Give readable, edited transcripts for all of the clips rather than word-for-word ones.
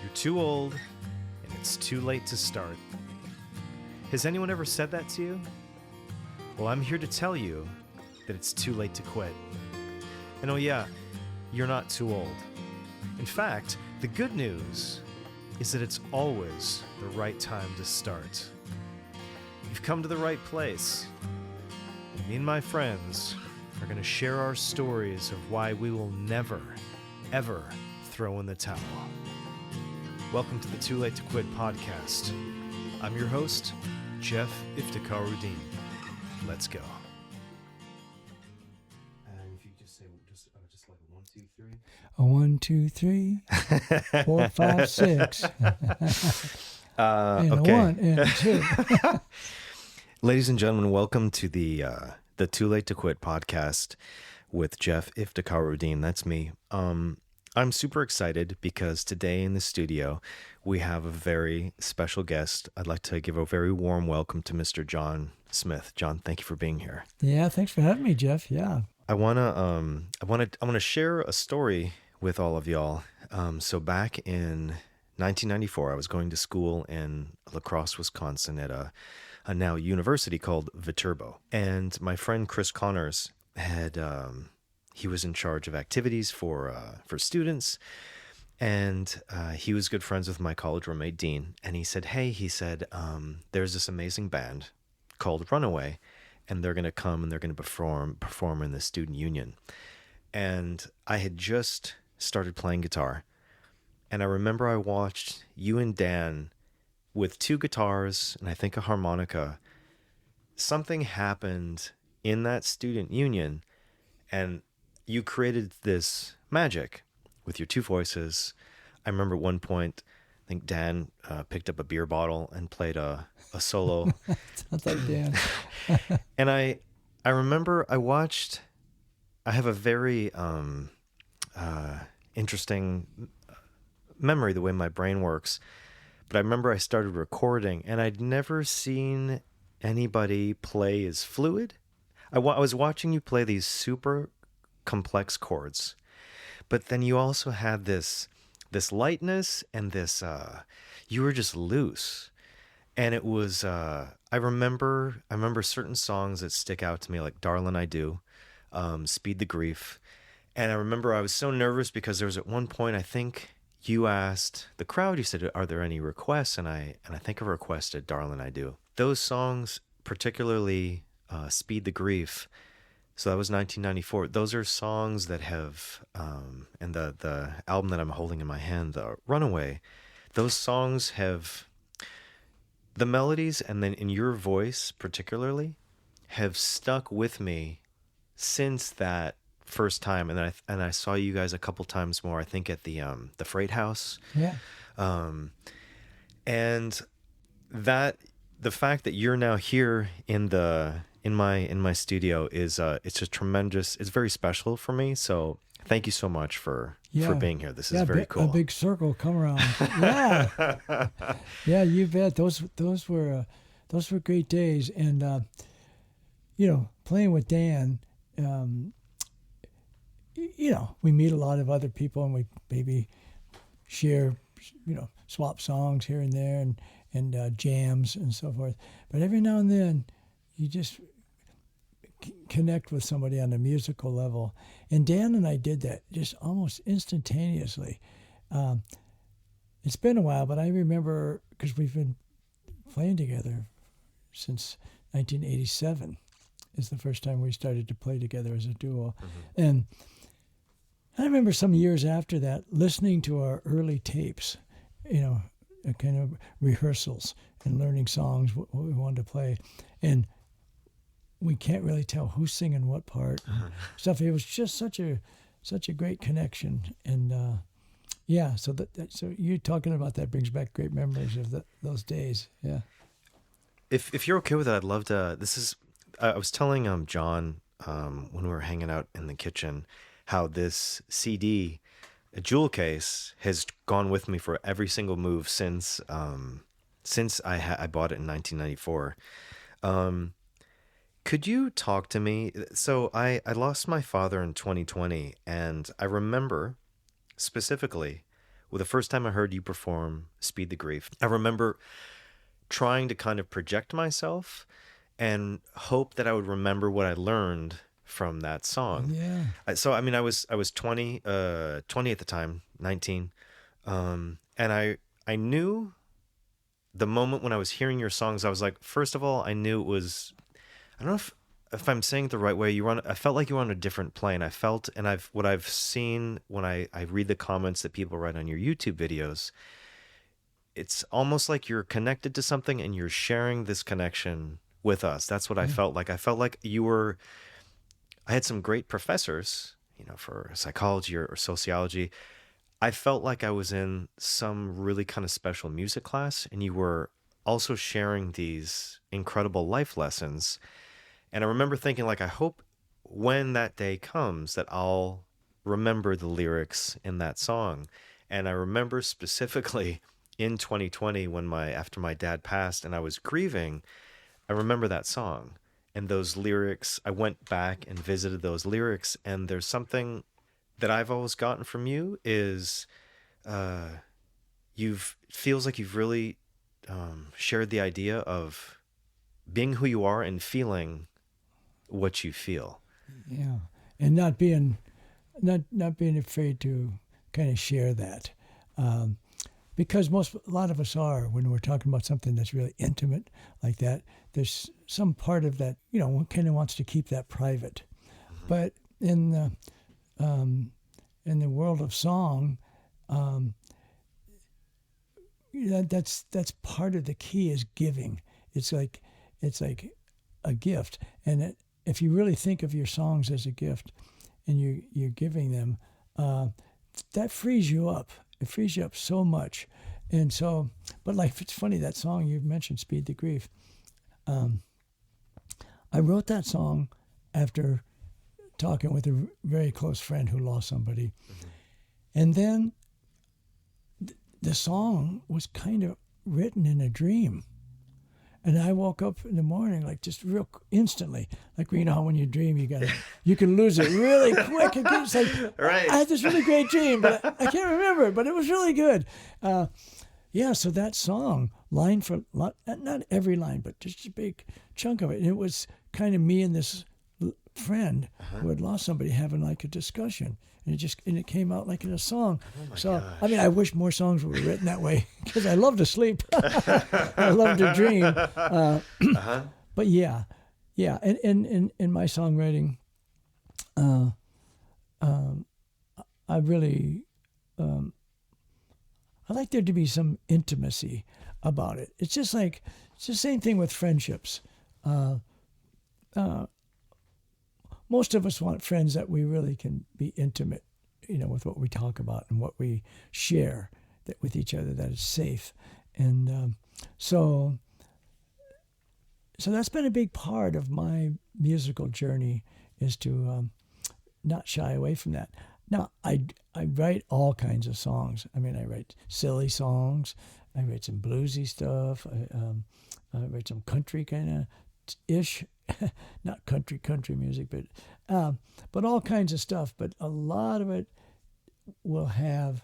You're too old, and it's too late to start. Has anyone ever said that to you? Well, I'm here to tell you that it's too late to quit. And oh yeah, you're not too old. In fact, the good news is that it's always the right time to start. You've come to the right place. And me and my friends are going to share our stories of why we will never, ever throw in the towel. Welcome to the Too Late to Quit podcast. I'm your host, Jeff Iftikharuddin. Let's go. And if you just say just like a 1, 2, 3. A 1, 2, 3, 4, 5, 6. And okay. A 1 and a 2. Ladies and gentlemen, welcome to the Too Late to Quit podcast with Jeff Iftikharuddin. That's me. I'm super excited because today in the studio we have a very special guest. I'd like to give a very warm welcome to Mr. John Smith. John, thank you for being here. Yeah, thanks for having me, Jeff. Yeah. I wanna share a story with all of y'all. So back in 1994, I was going to school in La Crosse, Wisconsin at a now university called Viterbo. And my friend Chris Connors had he was in charge of activities for students, and he was good friends with my college roommate Dean. And he said, there's this amazing band called Runaway, and they're going to come and they're going to perform in the student union. And I had just started playing guitar, and I remember I watched you and Dan with 2 guitars and I think a harmonica. Something happened in that student union, and you created this magic with your 2 voices. I remember at one point, I think Dan picked up a beer bottle and played a solo. Sounds like Dan. And I remember I have a very interesting memory, the way my brain works. But I remember I started recording, and I'd never seen anybody play as fluid. I was watching you play these super complex chords, but then you also had this lightness and this you were just loose. And it was I remember certain songs that stick out to me, like Darlin' I Do, Speed the Grief. And I remember I was so nervous because there was at one point, I think you asked the crowd, you said, are there any requests? And I think I requested Darlin' I Do. Those songs, particularly Speed the Grief, so that was 1994. Those are songs that have, and the album that I'm holding in my hand, the Runaway, those songs have, the melodies, and then in your voice particularly, have stuck with me since that first time. And then I saw you guys a couple times more, I think at the Freight House. Yeah. And that, the fact that you're now here in my studio is it's a tremendous, it's very special for me. So thank you so much for being here. This is very cool. A big circle come around. Yeah. Yeah, you bet. Those were great days. And playing with Dan, we meet a lot of other people, and we maybe share, swap songs here and there, and jams and so forth. But every now and then, you just connect with somebody on a musical level. And Dan and I did that just almost instantaneously. It's been a while, but I remember, because we've been playing together since 1987 is the first time we started to play together as a duo. Mm-hmm. And I remember some years after that, listening to our early tapes, kind of rehearsals and learning songs, what we wanted to play. And we can't really tell who's singing what part. Uh-huh. Stuff. It was just such a great connection. And so so you talking about that brings back great memories of those days. Yeah. If you're okay with it, I'd love to. I was telling John when we were hanging out in the kitchen how this CD, a jewel case, has gone with me for every single move since I bought it in 1994. Could you talk to me? So I lost my father in 2020, and I remember specifically Well, the first time I heard you perform Speed the Grief, I remember trying to kind of project myself and hope that I would remember what I learned from that song. Yeah. So I mean, I was 20, 20 at the time, 19, and I knew the moment when I was hearing your songs, I was like, first of all, I knew it was. I don't know if I'm saying it the right way. I felt like you were on a different plane. I felt, and what I've seen when I read the comments that people write on your YouTube videos, it's almost like you're connected to something and you're sharing this connection with us. That's what I felt like. I felt like I had some great professors, for psychology or sociology. I felt like I was in some really kind of special music class, and you were also sharing these incredible life lessons. And I remember thinking, like, I hope when that day comes that I'll remember the lyrics in that song. And I remember specifically in 2020 after my dad passed and I was grieving, I remember that song and those lyrics. I went back and visited those lyrics, and there's something that I've always gotten from you is feels like you've really shared the idea of being who you are and feeling what you feel. Yeah, and not being afraid to kind of share that, because a lot of us are, when we're talking about something that's really intimate like that. There's some part of that, one kind of wants to keep that private, but in the world of song, that's part of the key is giving. It's like a gift, and if you really think of your songs as a gift, and you're giving them, that frees you up. It frees you up so much, and so. But like, it's funny, that song you mentioned, "Speed the Grief." I wrote that song after talking with a very close friend who lost somebody, and then the song was kind of written in a dream. And I woke up in the morning, like, just real instantly, like, how when you dream, you can lose it really quick. It's like, Right. I had this really great dream, but I can't remember it, but it was really good. So that song, line for line, not every line, but just a big chunk of it. And it was kind of me and this friend who had lost somebody having like a discussion, and it came out like in a song. Gosh. I mean, I wish more songs were written that way, because I love to sleep. I love to dream. But yeah, and in my songwriting, I really I like there to be some intimacy about it. It's the same thing with friendships. Most of us want friends that we really can be intimate, with what we talk about and what we share with each other, that is safe. And so that's been a big part of my musical journey, is to not shy away from that. Now, I write all kinds of songs. I mean, I write silly songs. I write some bluesy stuff. I write some country kind of ish, not country music, but all kinds of stuff. But a lot of it will have,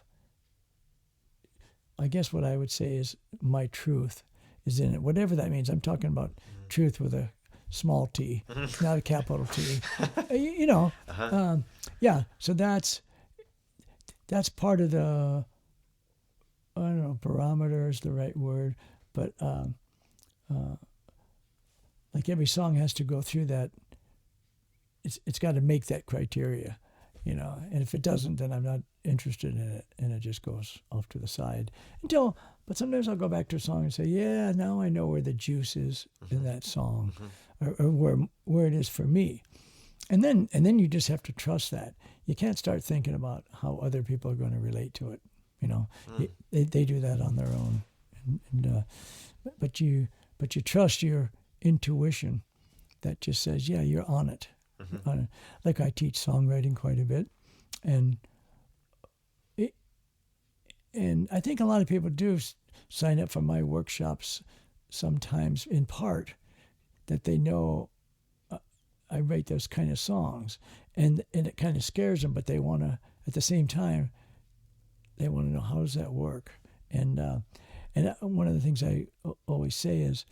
I guess what I would say is my truth is in it, whatever that means. I'm talking about truth with a small t, not a capital T. So that's part of the, I don't know, barometer is the right word, but like every song has to go through that. It's got to make that criteria, and if it doesn't, then I'm not interested in it, and it just goes off to the side but sometimes I'll go back to a song and say, yeah, now I know where the juice is in that song, or where it is for me. And then you just have to trust that. You can't start thinking about how other people are going to relate to it. They do that on their own, but you trust your intuition that just says, yeah, you're on it. Like, I teach songwriting quite a bit, and I think a lot of people do sign up for my workshops sometimes, in part that they know I write those kind of songs, and it kind of scares them, but they want to, at the same time, they want to know how does that work? And one of the things I always say is,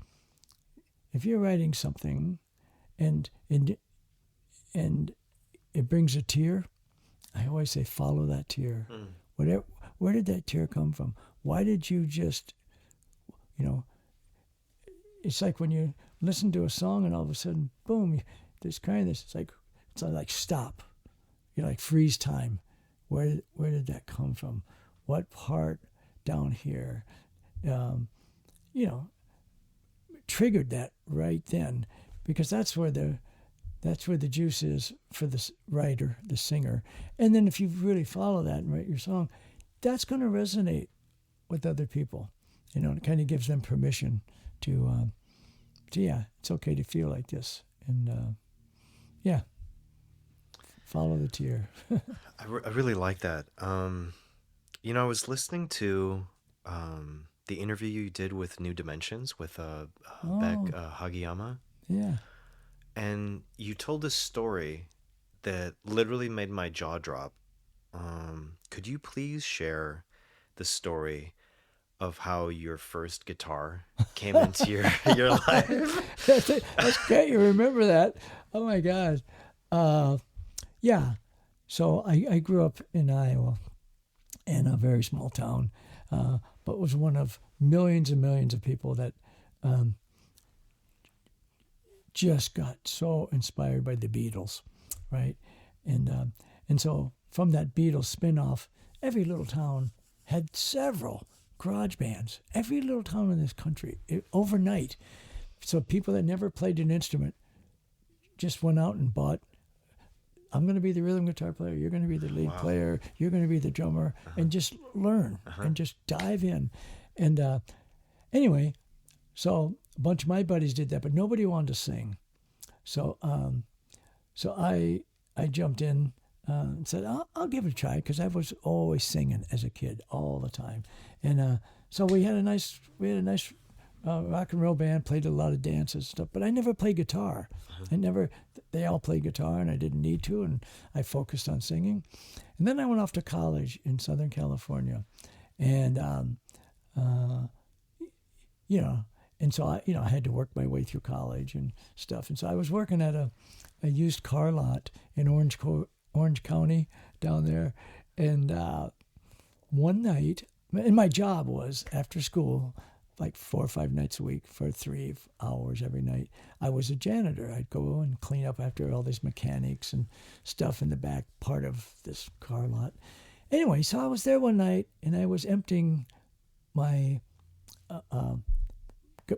if you're writing something and it brings a tear, I always say follow that tear. Where did that tear come from? Why did you just, it's like when you listen to a song and all of a sudden, boom, there's kind of this. It's like stop. Like freeze time. Where did that come from? What part down here, triggered that right then? Because that's where the juice is for the writer, the singer. And then if you really follow that and write your song, that's going to resonate with other people. It kind of gives them permission to yeah, it's okay to feel like this. And follow the tear. I really like that. I was listening to the interview you did with New Dimensions with Beck Hagiyama. Yeah. And you told a story that literally made my jaw drop. Could you please share the story of how your first guitar came into your life? That's great. You remember that. Oh, my God. Yeah. So I grew up in Iowa, in a very small town, but was one of millions and millions of people that just got so inspired by the Beatles, right? And so from that Beatles spin-off, every little town had several garage bands. Every little town in this country, overnight. So people that never played an instrument just went out and bought, I'm going to be the rhythm guitar player, you're going to be the lead player, you're going to be the drummer, and just learn and just dive in. And anyway, so a bunch of my buddies did that, but nobody wanted to sing. So I jumped in and said, I'll give it a try, because I was always singing as a kid all the time. And so we had a nice rock and roll band, played a lot of dances and stuff, but I never played guitar. They all played guitar, and I didn't need to, and I focused on singing. And then I went off to college in Southern California, and and so I had to work my way through college and stuff. And so I was working at a used car lot in Orange County down there. And one night, and my job was after school, like 4 or 5 nights a week for 3 hours every night, I was a janitor. I'd go and clean up after all these mechanics and stuff in the back part of this car lot. Anyway, so I was there one night, and I was emptying my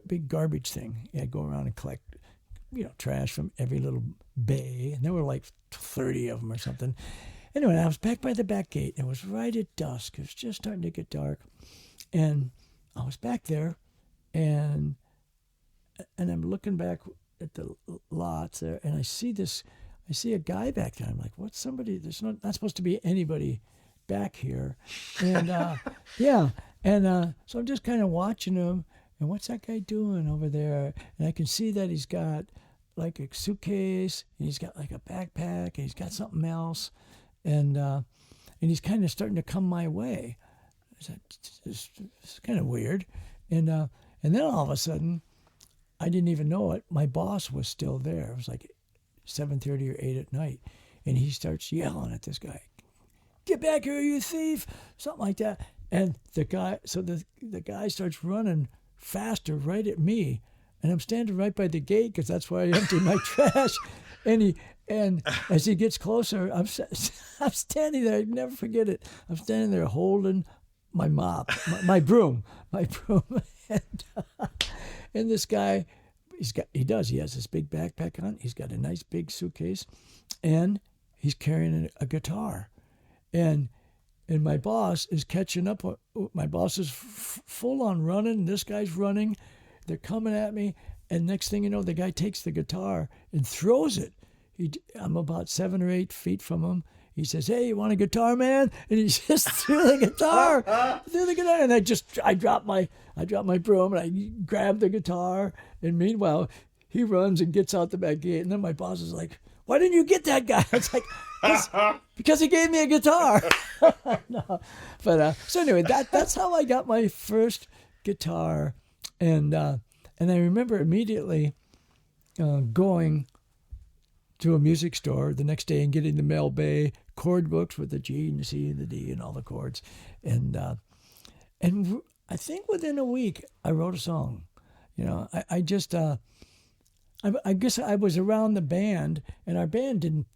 big garbage thing. I'd go around and collect, trash from every little bay, and there were like 30 of them or something. Anyway, I was back by the back gate, and it was right at dusk. It was just starting to get dark, and I was back there, and I'm looking back at the lots there, and I see a guy back there. I'm like, what's somebody? There's not supposed to be anybody back here, and so I'm just kind of watching him. And what's that guy doing over there? And I can see that he's got like a suitcase, and he's got like a backpack, and he's got something else, and he's kind of starting to come my way. It's kind of weird, and then all of a sudden, I didn't even know it. My boss was still there. It was like 7:30 or 8 at night, and he starts yelling at this guy, "Get back here, you thief!" Something like that. And the guy starts running faster right at me, and I'm standing right by the gate, because that's where I empty my trash. And as he gets closer, I'm standing there. I never forget it. I'm standing there holding my mop, my broom, and this guy, he has this big backpack on. He's got a nice big suitcase, and he's carrying a guitar, and my boss is catching up. My boss is full on running. This guy's running. They're coming at me. And next thing you know, the guy takes the guitar and throws it. I'm about 7 or 8 feet from him. He says, "Hey, you want a guitar, man?" And he just threw the guitar. And I dropped my broom, and I grabbed the guitar. And meanwhile, he runs and gets out the back gate. And then my boss is like, why didn't you get that guy? It's like, because he gave me a guitar. No. But so anyway, that's how I got my first guitar. And I remember immediately going to a music store the next day and getting the Mel Bay chord books with the G and the C and the D and all the chords. And I think within a week I wrote a song. I just I guess I was around the band, and our band didn't,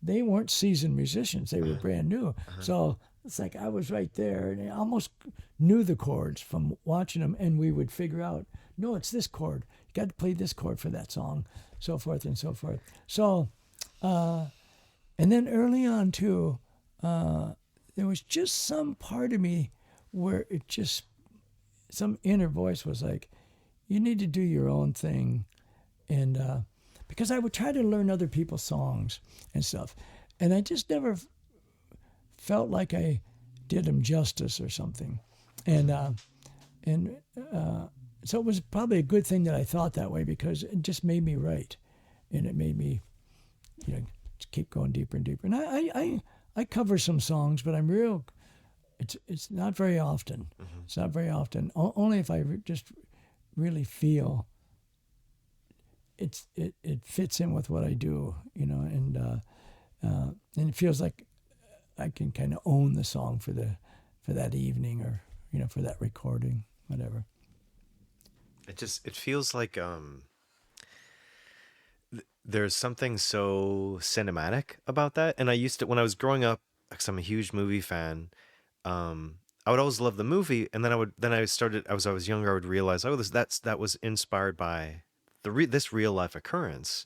they weren't seasoned musicians. They were brand new. So it's like I was right there, and I almost knew the chords from watching them, and we would figure out, no, it's this chord. You got to play this chord for that song, so forth and so forth. So, and then early on, too, there was just some part of me where some inner voice was like, you need to do your own thing. And because I would try to learn other people's songs and stuff, and I just never felt like I did them justice or something. And so it was probably a good thing that I thought that way, because it just made me write, and it made me, keep going deeper and deeper. And I cover some songs, but it's not very often. Mm-hmm. It's not very often. Only if I just really feel it fits in with what I do, and it feels like I can kind of own the song for that evening, or for that recording, whatever. It feels like there's something so cinematic about that. And I used to, when I was growing up, because I'm a huge movie fan, I would always love the movie, and then as I was younger, I would realize, that was inspired by this real life occurrence,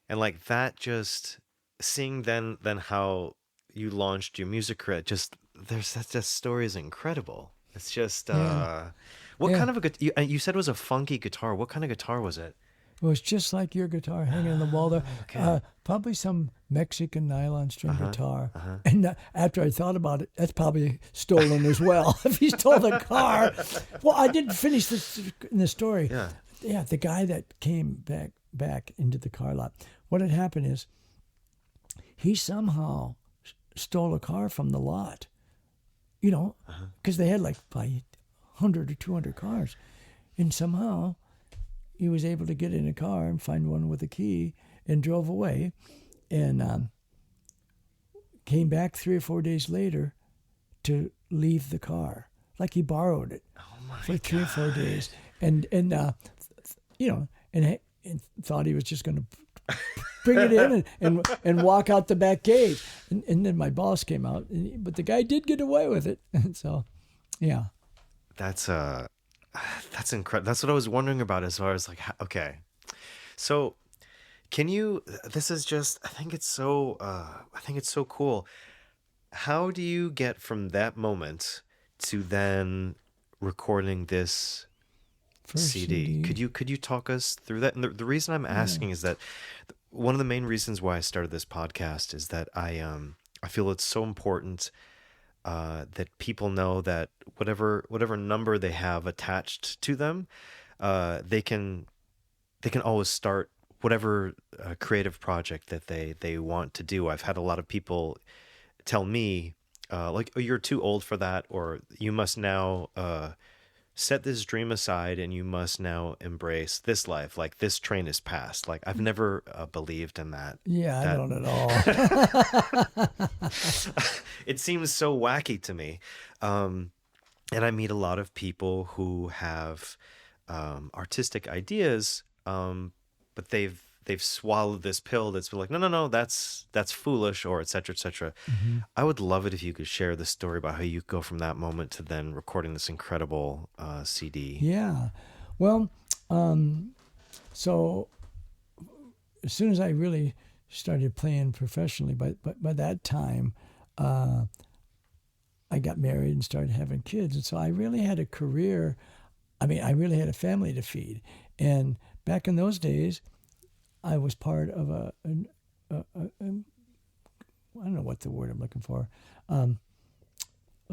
and like that, just seeing then how you launched your music career, that story is incredible. It's just what kind of you said it was a funky guitar. What kind of guitar was it? It was just like your guitar hanging on the wall there. Okay. Probably some Mexican nylon string guitar. And after I thought about it, that's probably stolen as well. If he stole the car. Well, I didn't finish the story. Yeah, the guy that came back into the car lot, what had happened is he somehow stole a car from the lot, because they had like probably 100 or 200 cars. And somehow he was able to get in a car and find one with a key and drove away, and came back 3 or 4 days later to leave the car. Like he borrowed it for 3 or 4 days, and thought he was just going to bring it in and walk out the back gate. And then my boss came out, but the guy did get away with it. And so, yeah. That's incredible. That's what I was wondering about, as far as like, okay. So this is just, I think it's so cool. How do you get from that moment to then recording this first CD? Could you talk us through that? And the reason I'm asking is that one of the main reasons why I started this podcast is that I feel it's so important that people know that whatever number they have attached to them, they can always start whatever creative project that they want to do. I've had a lot of people tell me, like, oh, you're too old for that, or you must now set this dream aside and you must now embrace this life. Like, this train is past. Like, I've never believed in that. Yeah, I don't at all. It seems so wacky to me. And I meet a lot of people who have artistic ideas, but they've swallowed this pill that's like, no, that's foolish, or et cetera, et cetera. Mm-hmm. I would love it if you could share the story about how you go from that moment to then recording this incredible CD. Yeah. Well, so as soon as I really started playing professionally, by that time, I got married and started having kids. And so I really had a career. I mean, I really had a family to feed. And back in those days, I was part of a I don't know what the word I'm looking for, a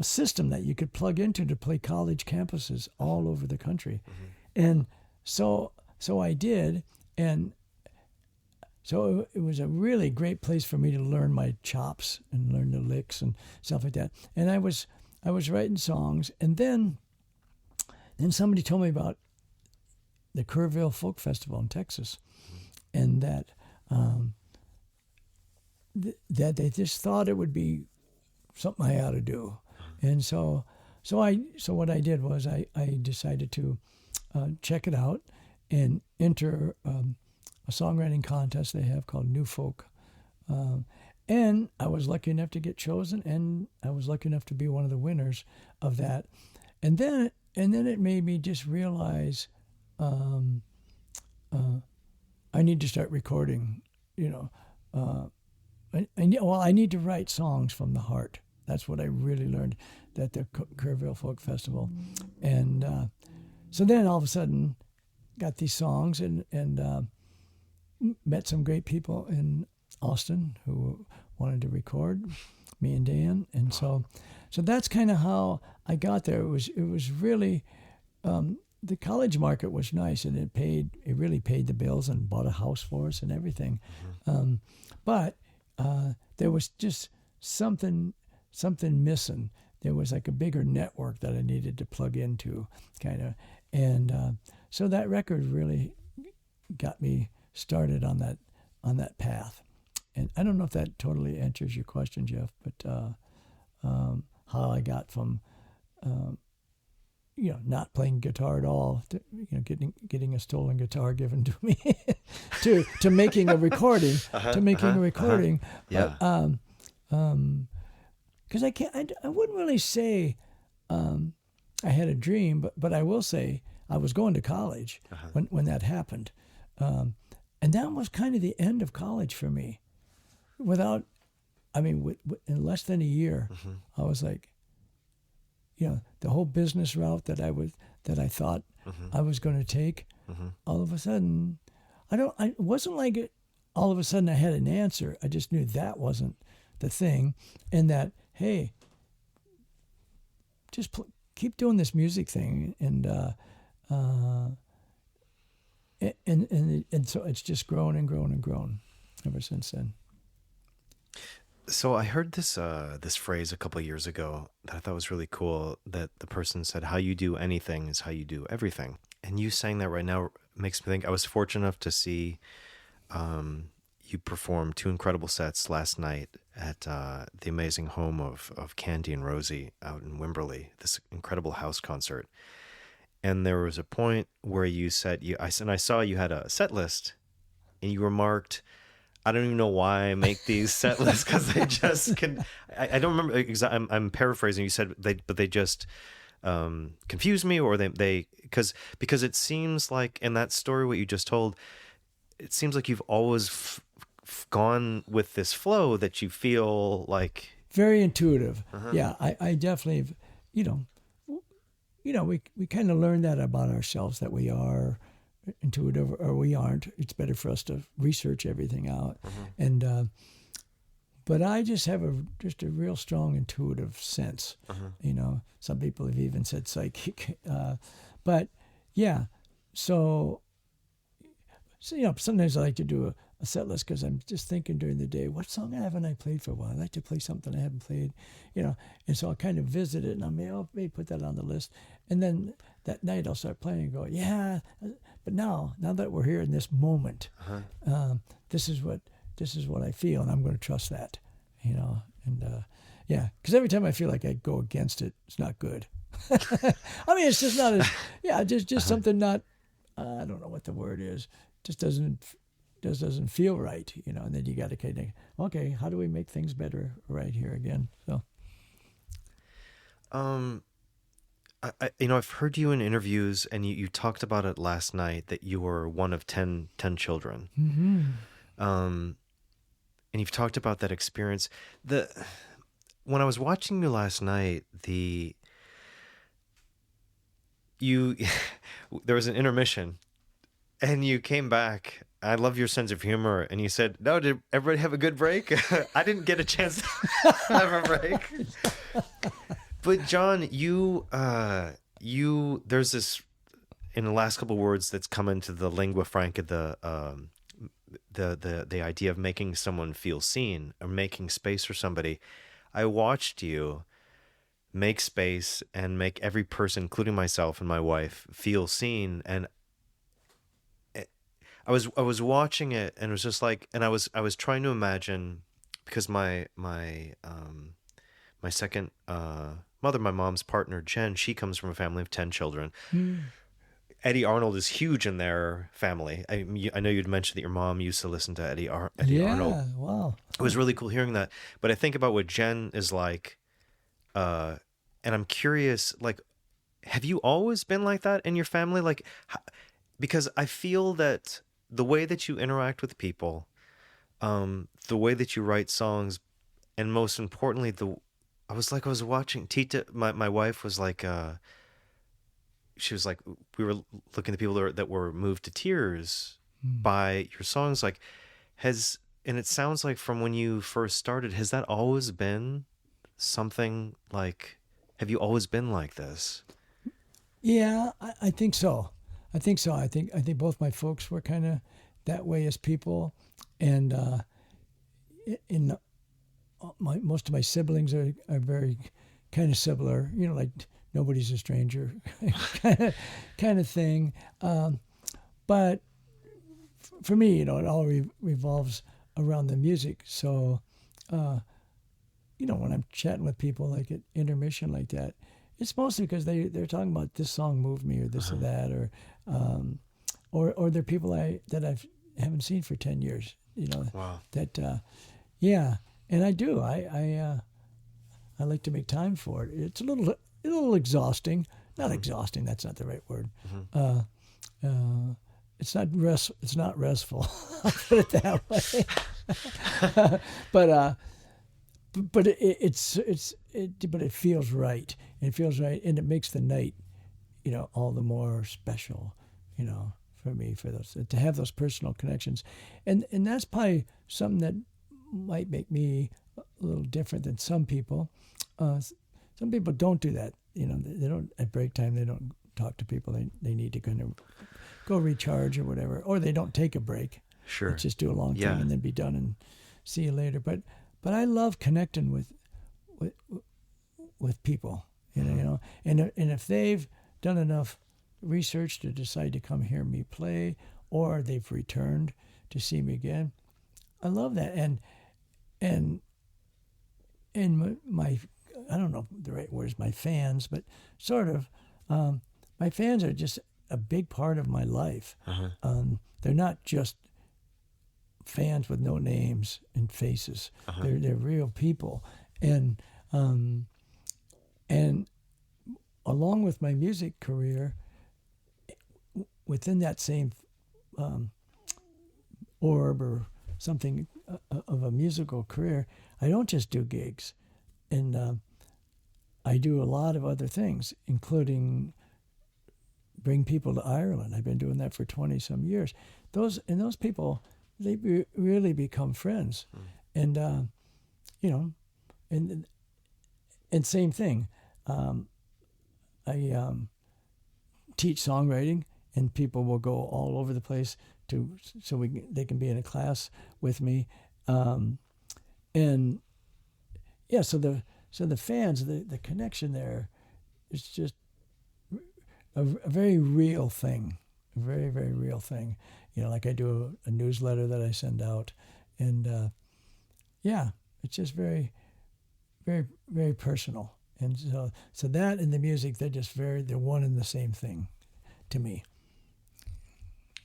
system that you could plug into to play college campuses all over the country. Mm-hmm. And so I did, and so it was a really great place for me to learn my chops and learn the licks and stuff like that. And I was writing songs, and then somebody told me about the Kerrville Folk Festival in Texas, and that that they just thought it would be something I ought to do. And so what I did was I decided to check it out and enter a songwriting contest they have called New Folk. And I was lucky enough to get chosen, and I was lucky enough to be one of the winners of that. And then it made me just realize I need to start recording. I need to write songs from the heart. That's what I really learned at the Kerrville Folk Festival. And so then all of a sudden got these songs and met some great people in Austin who wanted to record, me and Dan. And so that's kind of how I got there. It was really, the college market was nice, and it really paid the bills and bought a house for us and everything. But there was just something missing. There was like a bigger network that I needed to plug into, kind of. And so that record really got me started on that path. And I don't know if that totally answers your question, Jeff, but how I got from not playing guitar at all to getting a stolen guitar given to me to making a recording Yeah. Because I wouldn't really say I had a dream, but I will say I was going to college when that happened, and that was kind of the end of college for me. In less than a year, I was like, the whole business route that I thought I was going to take, all of a sudden, it wasn't like all of a sudden I had an answer. I just knew that wasn't the thing, and that, hey, just keep doing this music thing, and so it's just grown and grown and grown ever since then. So I heard this phrase a couple of years ago that I thought was really cool, that the person said, how you do anything is how you do everything. And you saying that right now makes me think I was fortunate enough to see you perform 2 incredible sets last night at the amazing home of Candy and Rosie out in Wimberley, this incredible house concert. And there was a point where you said, I saw you had a set list, and you remarked, I don't even know why I make these set lists, because they just can. I don't remember exactly. I'm paraphrasing. You said they just confuse me, or they because it seems like in that story what you just told, it seems like you've always gone with this flow that you feel like very intuitive. Yeah, I definitely, we kind of learn that about ourselves, that we are intuitive or we aren't. It's better for us to research everything out. And but I just have a real strong intuitive sense. Some people have even said psychic, but yeah. So sometimes I like to do a set list because I'm just thinking during the day, what song haven't I played for a while? I like to play something I haven't played, and so I'll kind of visit it, and I may put that on the list, and then that night I'll start playing and go, yeah. But now that we're here in this moment, this is what I feel, and I'm going to trust that, and yeah, because every time I feel like I go against it, it's not good. It's just not as just something not. I don't know what the word is. Just doesn't feel right, and then you got to kind of, okay, how do we make things better right here again? So, I've heard you in interviews, and you talked about it last night, that you were one of 10 children. And you've talked about that experience. When I was watching you last night, there was an intermission, and you came back. I love your sense of humor, and you said, "No, did everybody have a good break?" I didn't get a chance to have a break. But John, there's this in the last couple of words that's come into the lingua franca, the idea of making someone feel seen or making space for somebody. I watched you make space and make every person, including myself and my wife, feel seen. And I was watching it, and it was just like, and I was trying to imagine, because my second mother, my mom's partner Jen, she comes from a family of 10 children. Eddie Arnold is huge in their family. I know you'd mentioned that your mom used to listen to Eddie Arnold. Yeah, wow. It was really cool hearing that. But I think about what Jen is like, and I'm curious, like, have you always been like that in your family? Like, because I feel that the way that you interact with people, the way that you write songs, and most importantly, I was watching Tita, my wife was like, she was like, we were looking at people that were moved to tears by your songs. Like, and it sounds like from when you first started, has that always been something like, have you always been like this? Yeah, I think so. I think so. I think both my folks were kind of that way as people, and in most of my siblings are very kind of similar. You know, like nobody's a stranger, kind of thing. But for me, you know, it all revolves around the music. So, you know, when I'm chatting with people like at intermission like that, it's mostly because they're talking about this song moved me or this or that, or they're people that I haven't seen for 10 years. You know, Wow. that yeah, and I do. I like to make time for it. It's a little exhausting. Not exhausting. That's not the right word. It's not restful. I'll put it that way. but it feels right. It feels right, and it makes the night, you know, all the more special. You know, for me, for those to have those personal connections, and that's probably something that might make me a little different than some people. Some people don't do that. You know, they don't at break time. They don't talk to people. They need to kind of go recharge or whatever, or they don't take a break. Sure. Let's just do a long thing and then be done and see you later. But I love connecting with people. You know, and if they've done enough research to decide to come hear me play, or they've returned to see me again, I love that. And my I don't know if the right word is my fans, but sort of my fans are just a big part of my life. They're not just fans with no names and faces. They're real people, and along with my music career, within that same orb or something of a musical career, I don't just do gigs, and I do a lot of other things, including bring people to Ireland. I've been doing that for 20 some years. Those people, they really become friends, and you know, and same thing. I teach songwriting, and people will go all over the place so they can be in a class with me, and yeah. So the fans, the connection there, is just a very real thing, a very, very real thing. You know, like I do a newsletter that I send out, and yeah, it's just very, very, very personal. And so that and the music, they're one and the same thing to me.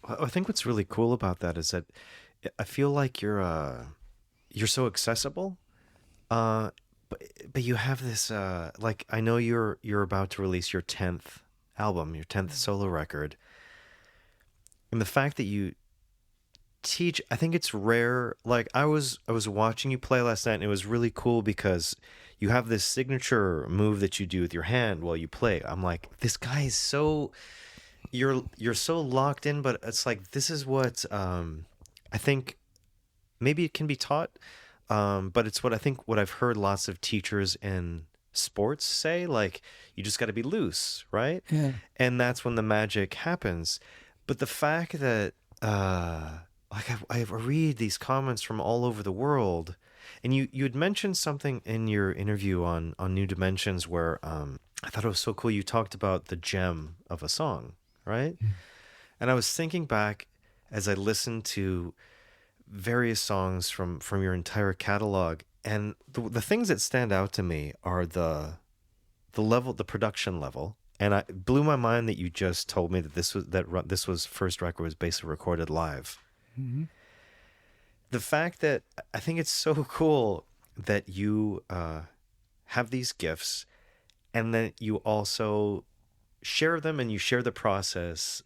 I think what's really cool about that is that I feel like you're so accessible, but you have this like, I know you're about to release your 10th album, your 10th solo record, and the fact that you teach, I think it's rare. Like, I was watching you play last night, and it was really cool because you have this signature move that you do with your hand while you play. I'm like, this guy is so, you're so locked in, but it's like, this is what I think maybe it can be taught, but it's what I've heard lots of teachers in sports say, like, you just got to be loose, right? Yeah. And that's when the magic happens. But the fact that like I read these comments from all over the world, and you had mentioned something in your interview on New Dimensions where I thought it was so cool. You talked about the gem of a song, right? And I was thinking back as I listened to various songs from your entire catalog, and the things that stand out to me are the level, the production level. And it blew my mind that you just told me that this was first record was basically recorded live. Mm-hmm. The fact that I think it's so cool that you have these gifts, and then you also share them, and you share the process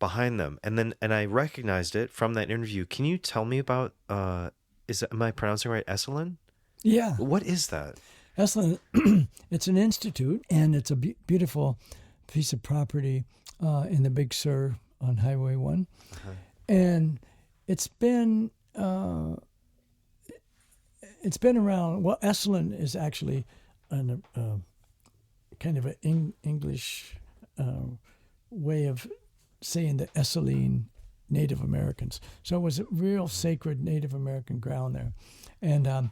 behind them. And I recognized it from that interview. Can you tell me about am I pronouncing right, Esalen? Yeah. What is that? Esalen, it's an institute, and it's a beautiful piece of property in the Big Sur on Highway 1. Uh-huh. And it's been around. Well, Esalen is actually kind of an English way of saying the Esseline Native Americans. So it was a real sacred Native American ground there. And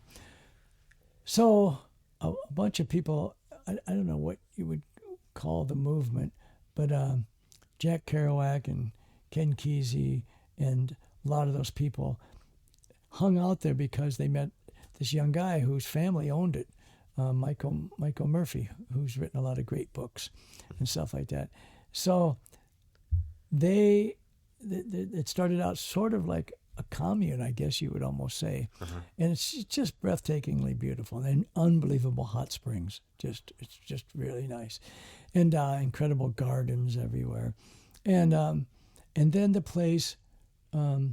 so a bunch of people, I don't know what you would call the movement, but Jack Kerouac and Ken Kesey and a lot of those people hung out there because they met this young guy whose family owned it, Michael Murphy, who's written a lot of great books and stuff like that. So it started out sort of like a commune, I guess you would almost say. Uh-huh. And it's just breathtakingly beautiful, and unbelievable hot springs. It's just really nice, and incredible gardens everywhere, and then the place, they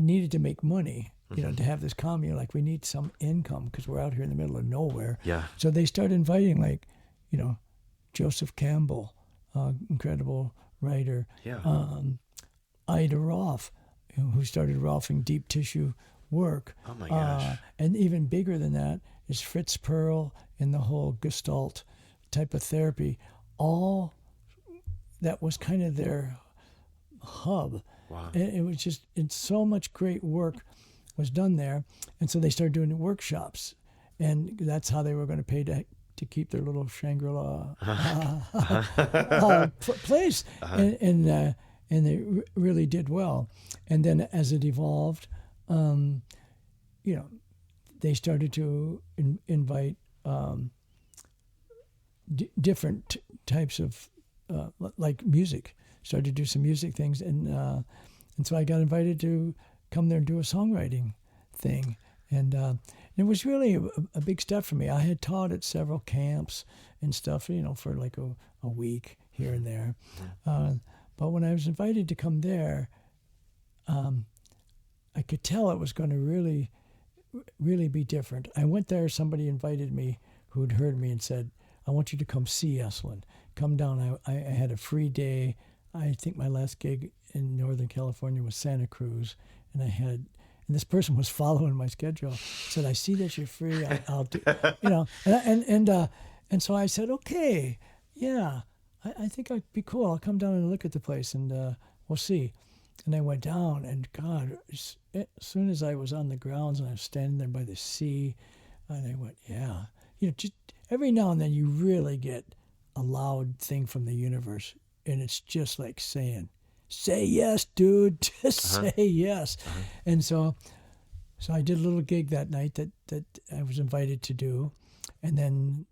needed to make money, to have this commune. Like, we need some income because we're out here in the middle of nowhere. Yeah. So they started inviting, Joseph Campbell, incredible writer. Yeah. Ida Rolf, who started Rolfing deep tissue work. Oh my gosh. And even bigger than that is Fritz Perl and the whole Gestalt type of therapy. All that was kind of their hub. Wow. And it was it's so much great work was done there. And so they started doing workshops. And that's how they were going to pay to keep their little Shangri-La place. Uh-huh. And they really did well. And then as it evolved, they started to invite different types of, like music, started to do some music things. And so I got invited to come there and do a songwriting thing. And it was really a big step for me. I had taught at several camps and stuff, for like a week here and there. But when I was invited to come there, I could tell it was going to really, really be different. I went there, somebody invited me who had heard me and said, I want you to come see Esalen. Come down. I had a free day. I think my last gig in Northern California was Santa Cruz. And this person was following my schedule. Said, I see that you're free. I'll do, and so I said, okay, yeah. I think I'd be cool. I'll come down and look at the place, and we'll see. And I went down, and God, as soon as I was on the grounds and I was standing there by the sea, and I went, yeah. Just every now and then you really get a loud thing from the universe, and it's just like saying, say yes, dude. Just say yes. Uh-huh. And so I did a little gig that night that I was invited to do, and then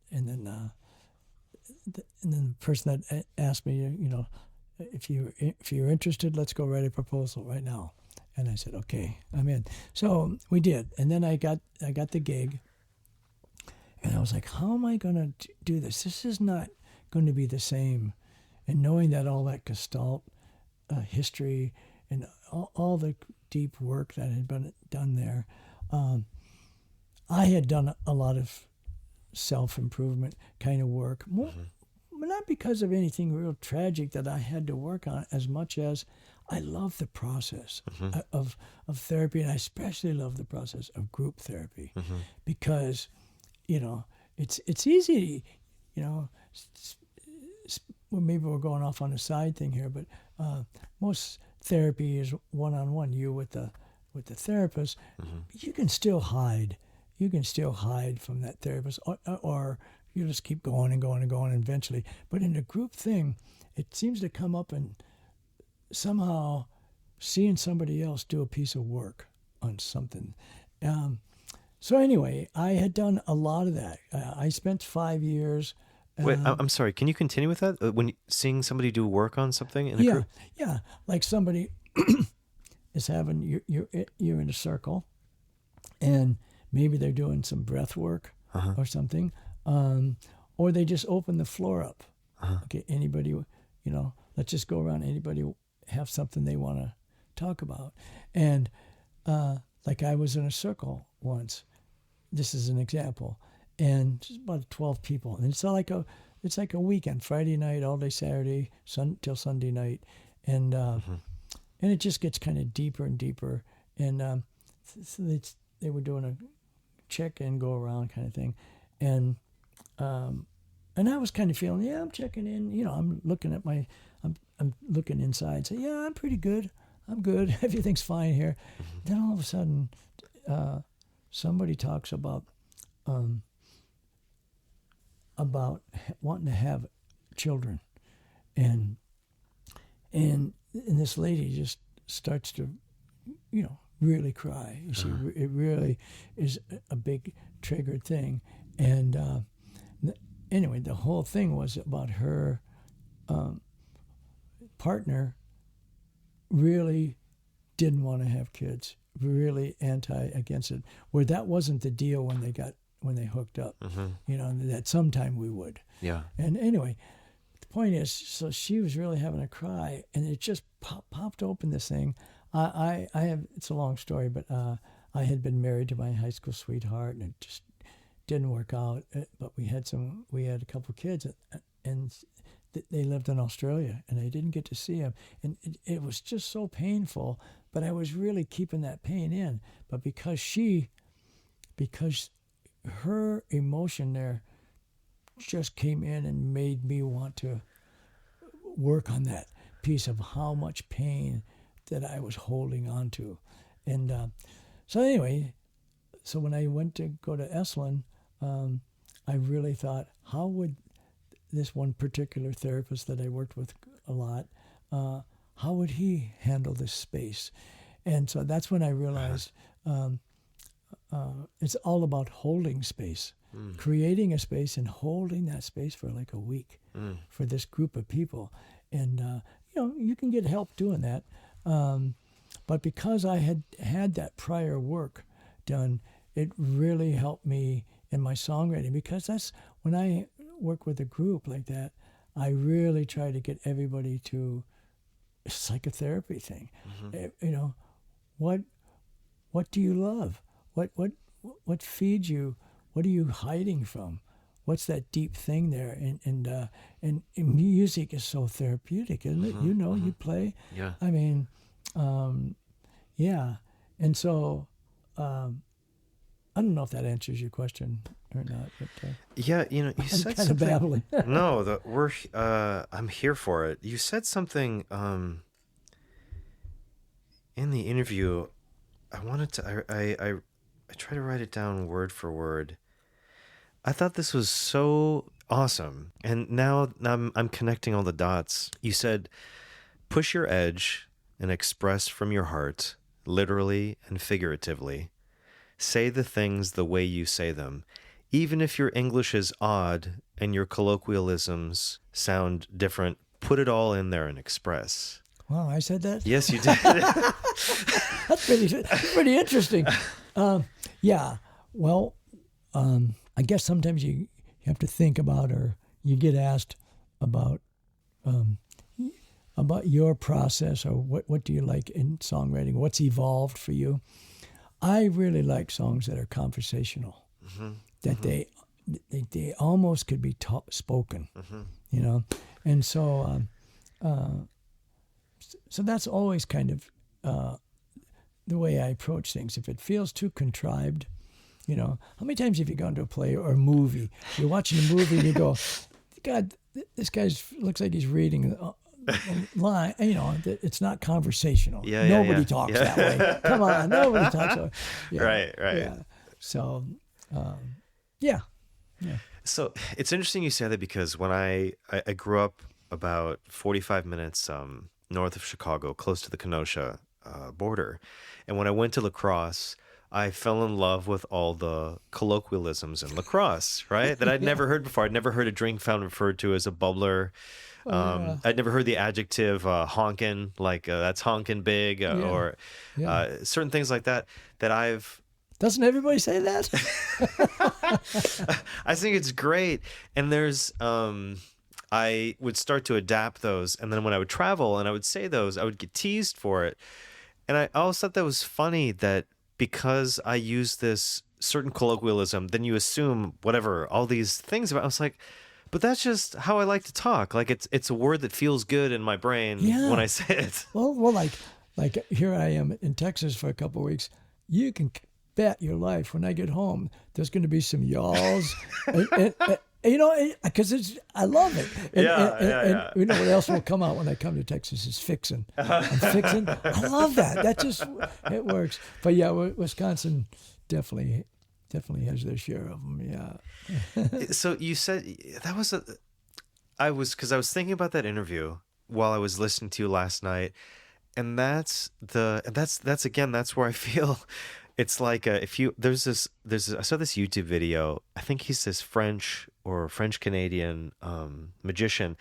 the person that asked me, if you're interested, let's go write a proposal right now. And I said, okay, I'm in. So we did, and then I got the gig, and I was like, how am I going to do this? This is not going to be the same. And knowing that all that Gestalt history and all the deep work that had been done there, I had done a lot of self-improvement kind of work, more, not because of anything real tragic that I had to work on, as much as I love the process of therapy, and I especially love the process of group therapy, because it's easy, well, maybe we're going off on a side thing here, but most therapy is one-on-one. You with the therapist, you can still hide. You can still hide from that therapist, or you just keep going and going and going eventually. But in a group thing, it seems to come up and somehow seeing somebody else do a piece of work on something. So anyway, I had done a lot of that. I spent 5 years. Wait, I'm sorry. Can you continue with that? When seeing somebody do work on something in a group? Yeah, like somebody is having you're in a circle, and maybe they're doing some breath work or something, or they just open the floor up. Okay, anybody, let's just go around. Anybody have something they want to talk about, and like I was in a circle once. This is an example, and just about 12 people, and it's like a weekend, Friday night, all day Saturday, till Sunday night, and it just gets kind of deeper and deeper, and so they were doing a check in, go around kind of thing, and I was kind of feeling, I'm checking in, I'm looking at I'm looking inside, say, I'm pretty good, I'm good, everything's fine here. Then all of a sudden, somebody talks about wanting to have children, and this lady just starts to, really cry. It really is a big triggered thing, and anyway, the whole thing was about her partner really didn't want to have kids, really against it, where that wasn't the deal when they hooked up, that sometime we would. Yeah. And anyway, the point is, so she was really having a cry, and it just popped open this thing. I have, it's a long story, but I had been married to my high school sweetheart, and it just didn't work out. But we had a couple kids, and they lived in Australia, and I didn't get to see them, and it was just so painful. But I was really keeping that pain in. But because her emotion there just came in and made me want to work on that piece of how much pain that I was holding on to. And so anyway, so when I went to go to Esalen, I really thought, how would this one particular therapist that I worked with a lot, how would he handle this space? And so that's when I realized it's all about holding space, creating a space and holding that space for like a week for this group of people. And, you can get help doing that. But because I had that prior work done, it really helped me in my songwriting, because that's when I work with a group like that, I really try to get everybody to, it's like a therapy thing. What do you love? What feeds you? What are you hiding from? What's that deep thing there? And music is so therapeutic, isn't it? You play. Yeah. I mean, yeah. And so, I don't know if that answers your question or not. But yeah, you said kind something. Of babbling. No, I'm here for it. You said something in the interview. I wanted to. I try to write it down word for word. I thought this was so awesome, and now I'm connecting all the dots. You said, push your edge and express from your heart, literally and figuratively. Say the things the way you say them. Even if your English is odd and your colloquialisms sound different, put it all in there and express. Wow, I said that? Yes, you did. That's pretty interesting. Yeah, well, I guess sometimes you have to think about, or you get asked about your process, or what do you like in songwriting? What's evolved for you? I really like songs that are conversational, that they almost could be spoken, and so that's always kind of the way I approach things. If it feels too contrived, how many times have you gone to a play or a movie? You're watching a movie and you go, God, this guy looks like he's reading a line. You know, it's not conversational. Yeah, Nobody talks that way. Come on, nobody talks that way. Yeah, Right. Yeah. So, yeah. So it's interesting you say that, because when I grew up about 45 minutes north of Chicago, close to the Kenosha border, and when I went to La Crosse, I fell in love with all the colloquialisms in La Crosse, right? That I'd never heard before. I'd never heard a drink fountain referred to as a bubbler. I'd never heard the adjective honkin', like that's honkin' big, or certain things like that I've... Doesn't everybody say that? I think it's great. And there's, I would start to adapt those. And then when I would travel and I would say those, I would get teased for it. And I always thought that was funny, that because I use this certain colloquialism, then you assume whatever, all these things about. I was like, but that's just how I like to talk. Like it's a word that feels good in my brain when I say it. Well, like here I am in Texas for a couple of weeks. You can bet your life when I get home, there's going to be some y'alls, and you know, because I love it. And you know what else will come out when I come to Texas is fixin'. I'm fixin'. I love that. That just, it works. But yeah, Wisconsin definitely has their share of them. Yeah. So you said that was because I was thinking about that interview while I was listening to you last night, and that's again, that's where I feel. It's like if you I saw this YouTube video. I think he's this French Canadian magician,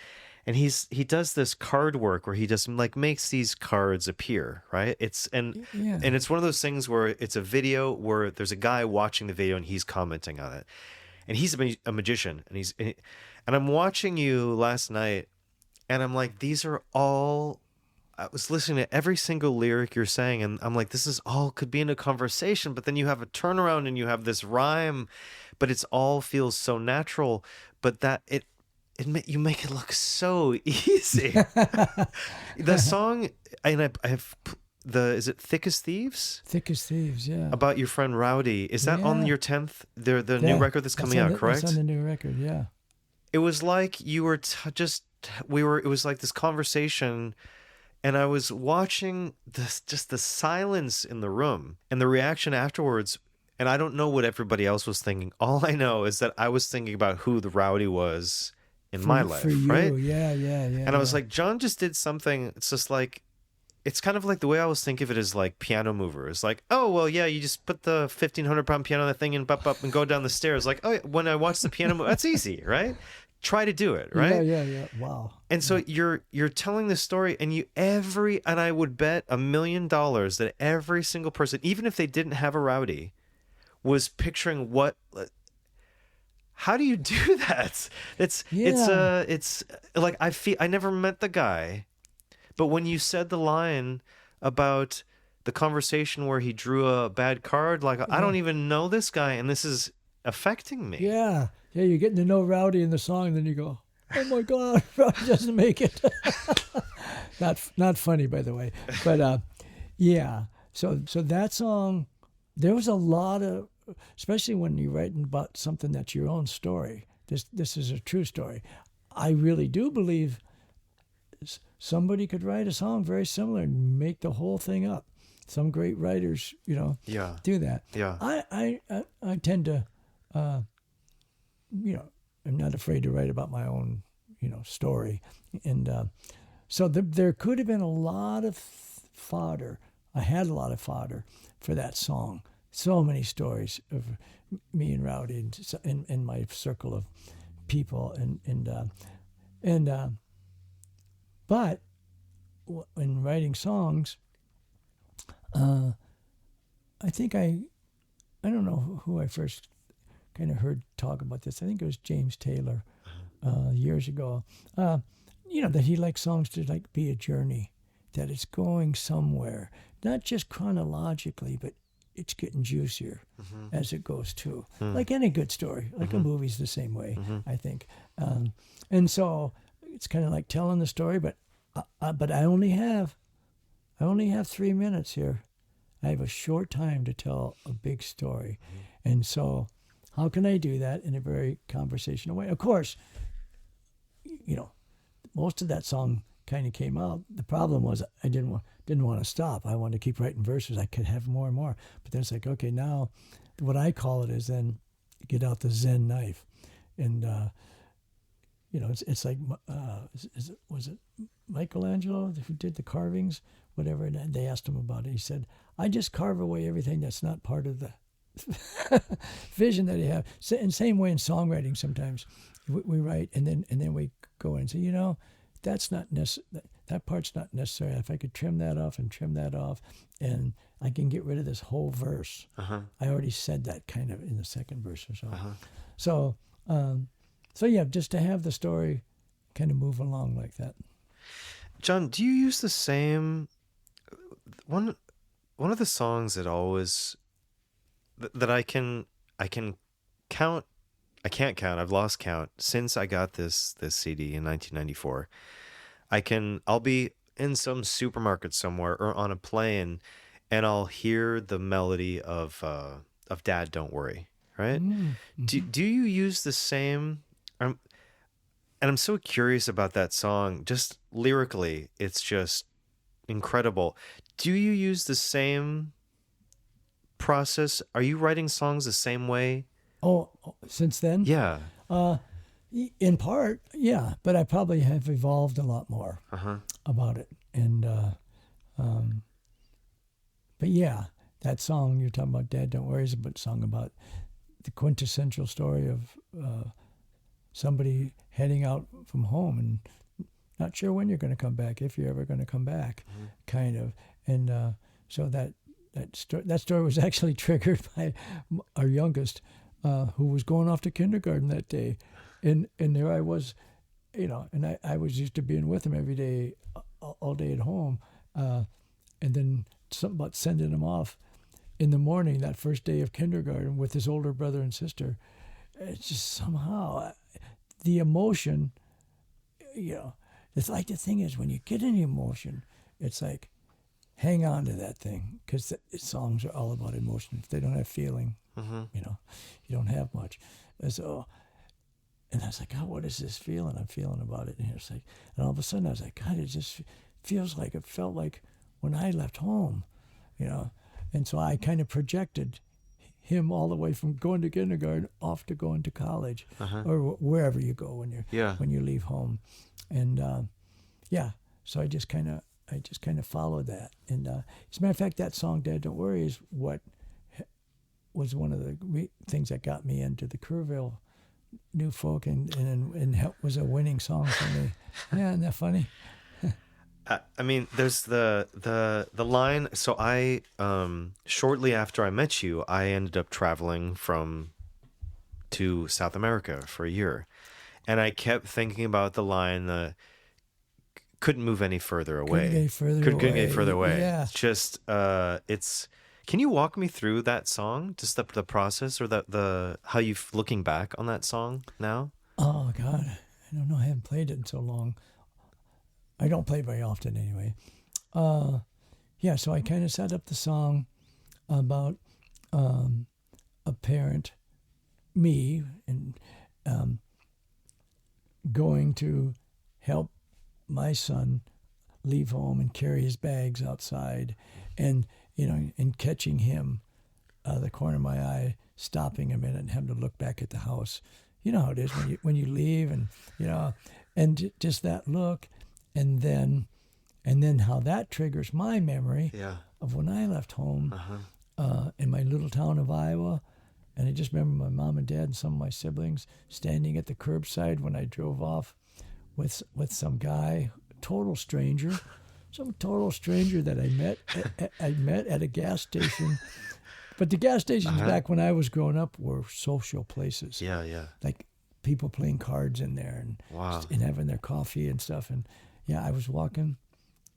and he does this card work where he just like makes these cards appear, right? And it's one of those things where it's a video where there's a guy watching the video and he's commenting on it, and he's a magician, and I'm watching you last night, and I'm like, these are all. I was listening to every single lyric you're saying, and I'm like, this is all could be in a conversation, but then you have a turnaround and you have this rhyme, but it's all feels so natural, but that you make it look so easy. The song, and I have is it Thick as Thieves? Thick as Thieves, yeah. About your friend Rowdy. Is that on your 10th, the new record that's coming out, correct? That's on the new record, yeah. It was like you were it was like this conversation. And I was watching just the silence in the room and the reaction afterwards. And I don't know what everybody else was thinking. All I know is that I was thinking about who the Rowdy was in my life, right? Yeah. And I was like, John just did something. It's just like, it's kind of like the way I always think of it is like piano mover. It's like, oh, well, yeah, you just put the 1,500-pound piano on the thing and up and go down the stairs. Like, oh, when I watch the piano move, that's easy, right? Try to do it, right? Yeah. Wow. And so you're telling this story, and and I would bet $1 million that every single person, even if they didn't have a Rowdy, was picturing how do you do that? It's like I never met the guy, but when you said the line about the conversation where he drew a bad card, like I don't even know this guy, and this is affecting me. Yeah, you're getting to know Rowdy in the song, and then you go, oh my God, Rowdy doesn't make it. Not funny, by the way. But yeah, so that song, there was a lot of, especially when you're writing about something that's your own story. This is a true story. I really do believe somebody could write a song very similar and make the whole thing up. Some great writers, do that. Yeah. I tend to, I'm not afraid to write about my own, story. And so there could have been a lot of fodder. I had a lot of fodder for that song. So many stories of me and Rowdy and my circle of people. But in writing songs, I think I don't know who I first kind of heard talk about this. I think it was James Taylor years ago. That he likes songs to like be a journey, that it's going somewhere, not just chronologically, but it's getting juicier as it goes too. Like any good story, like a movie's the same way, I think. And so it's kind of like telling the story, but I only have 3 minutes here. I have a short time to tell a big story. And so how can I do that in a very conversational way? Of course, you know, most of that song kind of came out. The problem was I didn't want to stop. I wanted to keep writing verses. I could have more and more. But then it's like, okay, now what I call it is then get out the Zen knife. And, you know, it's like, was it Michelangelo who did the carvings, whatever? And they asked him about it. He said, I just carve away everything that's not part of the vision that you have. And same way in songwriting, sometimes we write and then we go in and say, you know, that's not that part's not necessary. If I could trim that off, and I can get rid of this whole verse. I already said that kind of in the second verse or so. So yeah, just to have the story kind of move along like that. John, do you use the same one of the songs that always that I can count? I can't count. I've lost count since I got this CD in 1994. I'll be in some supermarket somewhere or on a plane, and I'll hear the melody of Dad Don't Worry, right? Mm-hmm. Do you use the same? And I'm so curious about that song. Just lyrically, it's just incredible. Do you use the same process? Are you writing songs the same way? Oh, since then? Yeah. In part, yeah, but I probably have evolved a lot more about it. And, but yeah, that song you're talking about, Dad Don't Worry, is a song about the quintessential story of somebody heading out from home and not sure when you're going to come back, if you're ever going to come back, kind of. And so that story was actually triggered by our youngest, who was going off to kindergarten that day. And there I was, you know, and I was used to being with him every day, all day at home. And then something about sending him off in the morning, that first day of kindergarten with his older brother and sister. It's just somehow the emotion, you know, it's like the thing is when you get an emotion, it's like hang on to that thing, because songs are all about emotion. If they don't have feeling, you know, you don't have much. And so, and I was like, God, what is this feeling I'm feeling about it? And it's like, and all of a sudden I was like, God, it just it felt like when I left home, you know. And so I kind of projected him all the way from going to kindergarten off to going to college, or wherever you go when you leave home. And so I just kind of followed that. And as a matter of fact, that song "Dad Don't Worry" is what was one of the things that got me into the Kerrville New Folk, and was a winning song for me. Yeah, isn't that funny? I mean, there's the line. So I shortly after I met you, I ended up traveling to South America for a year, and I kept thinking about the line. Couldn't move any further away. Couldn't get any further away. Yeah. It's just it's. Can you walk me through that song? Just the process, or the how you looking back on that song now? Oh God, I don't know. I haven't played it in so long. I don't play very often anyway. So I kind of set up the song about a parent, me, and going to help my son leave home and carry his bags outside, and and catching him out of the corner of my eye, stopping a minute and having to look back at the house. You know how it is when you leave, and and just that look. And then how that triggers my memory of when I left home in my little town of Iowa. And I just remember my mom and dad and some of my siblings standing at the curbside when I drove off with some guy, total stranger, that I met at a gas station. But the gas stations back when I was growing up were social places. Yeah. Like people playing cards in there and having their coffee and stuff. And I was walking.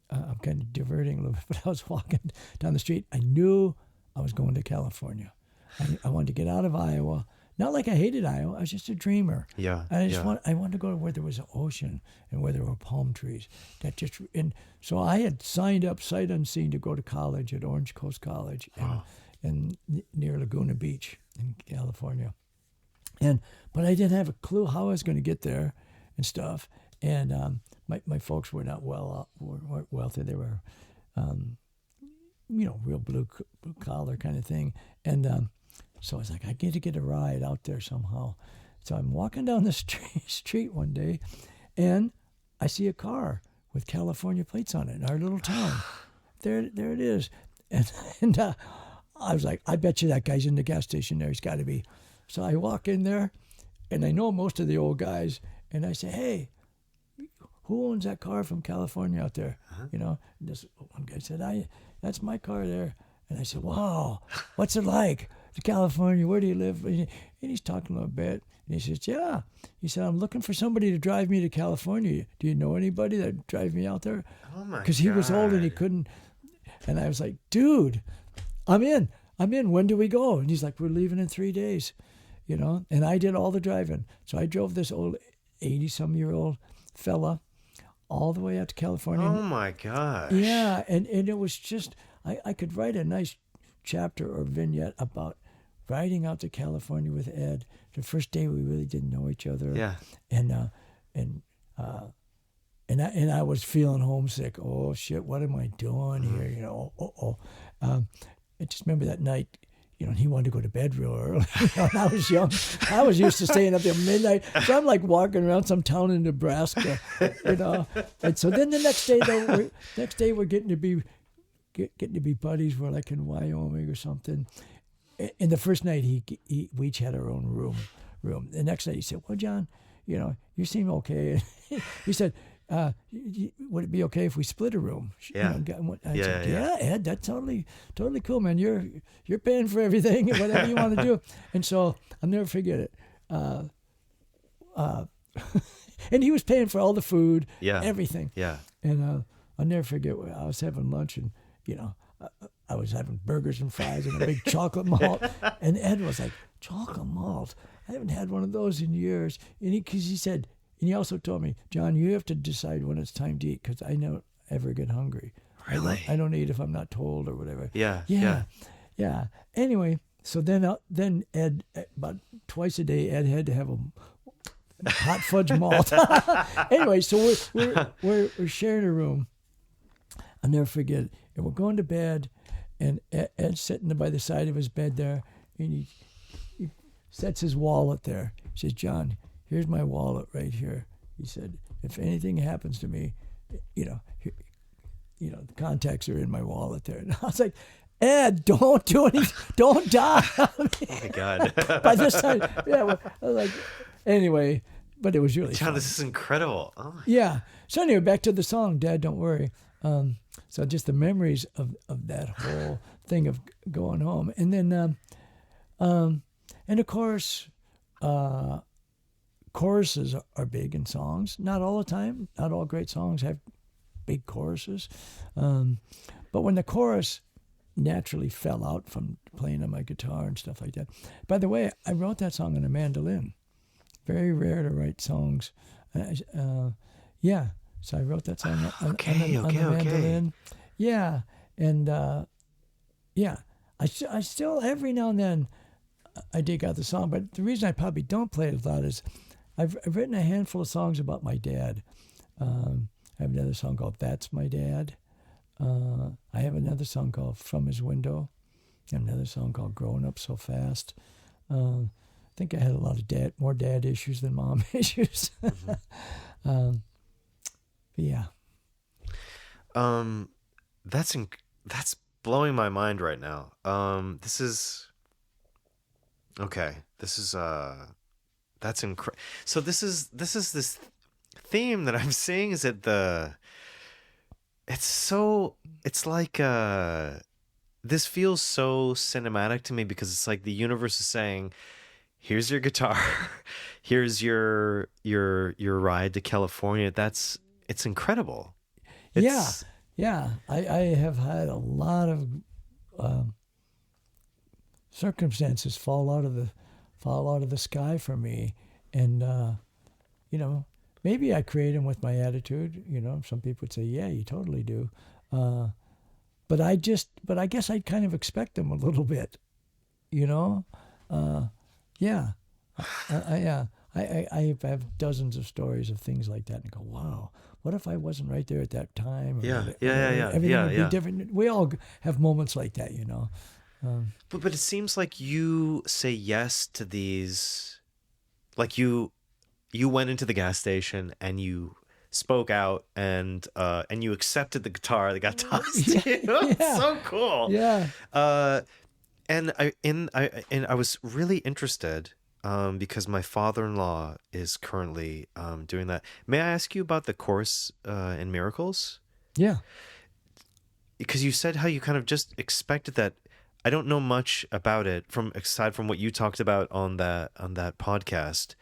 I'm kind of diverting a little bit, but I was walking down the street. I knew I was going to California. I wanted to get out of Iowa. Not like I hated Iowa. I was just a dreamer. Yeah. And I wanted to go to where there was an ocean and where there were palm trees. And so I had signed up sight unseen to go to college at Orange Coast College and near Laguna Beach in California. But I didn't have a clue how I was going to get there. and stuff. And my folks were not weren't wealthy. They were, real blue collar kind of thing. And so I was like, I need to get a ride out there somehow. So I'm walking down the street one day, and I see a car with California plates on it in our little town. There it is. And I was like, I bet you that guy's in the gas station there. He's got to be. So I walk in there, and I know most of the old guys, and I say, hey, who owns that car from California out there? And this one guy said, that's my car there. And I said, wow, what's it like? To California, where do you live? And he's talking a little bit. And he says, yeah. He said, I'm looking for somebody to drive me to California. Do you know anybody that would drive me out there? Oh, my God. Because he was old and he couldn't. And I was like, dude, I'm in. When do we go? And he's like, we're leaving in 3 days, And I did all the driving. So I drove this old 80-some-year-old fella all the way out to California. Oh, my gosh. Yeah, and it was just, I could write a nice chapter or vignette about riding out to California with Ed. The first day we really didn't know each other. Yeah. And I was feeling homesick. Oh shit, what am I doing here? I just remember that night, and he wanted to go to bed real early. And I was young. I was used to staying up till midnight. So I'm like walking around some town in Nebraska, And so then the next day we're getting to be buddies. We're like in Wyoming or something. And the first night we each had our own room. The next night he said, well, John, you seem okay. He said, would it be okay if we split a room? Yeah. I said, yeah, Ed, that's totally cool, man. You're paying for everything, whatever you want to do. And so I'll never forget it. And he was paying for all the food, everything. Yeah. And I'll never forget, I was having lunch, and I was having burgers and fries and a big chocolate malt. And Ed was like, chocolate malt? I haven't had one of those in years. And he said, and he also told me, John, you have to decide when it's time to eat, because I don't ever get hungry. Really? I don't eat if I'm not told or whatever. Yeah. Anyway, so then Ed, about twice a day, Ed had to have a hot fudge malt. Anyway, so we're sharing a room. I'll never forget it. And we're going to bed, and Ed's sitting by the side of his bed there, and he sets his wallet there. He says, John, here's my wallet right here. He said, if anything happens to me, the contacts are in my wallet there. And I was like, Ed, don't do anything. Don't die. Oh, my God. By this time, I was like, anyway, but it was really John, fun. this is incredible. Oh, yeah. So anyway, back to the song, Dad, Don't Worry. So just the memories of that whole thing of going home. And then, and of course, choruses are big in songs. Not all the time. Not all great songs have big choruses. But when the chorus naturally fell out from playing on my guitar and stuff like that. By the way, I wrote that song on a mandolin. Very rare to write songs. So I wrote that song on the mandolin. Yeah. And I still, every now and then, I dig out the song. But the reason I probably don't play it a lot is I've written a handful of songs about my dad. I have another song called That's My Dad. I have another song called From His Window. And another song called Growing Up So Fast. I think I had a lot of more dad issues than mom issues. Mm-hmm. Yeah. That's blowing my mind right now. This is that's incredible. So this is this theme that I'm seeing is that it's like this feels so cinematic to me, because it's like the universe is saying, here's your guitar, here's your ride to California. It's incredible. Yeah. I have had a lot of circumstances fall out of the sky for me, and maybe I create them with my attitude. Some people would say, yeah, you totally do. But I guess I kind of expect them a little bit. I I have dozens of stories of things like that, and go, wow, what if I wasn't right there at that time? Everything would be different. We all have moments like that, you know. But it seems like you say yes to these, like you went into the gas station and you spoke out and you accepted the guitar that got tossed to you. It's so cool. Yeah. And I was really interested because my father-in-law is currently doing that. May I ask you about the Course in Miracles? Yeah. Because you said how you kind of just expected that. I don't know much about it aside from what you talked about on that podcast.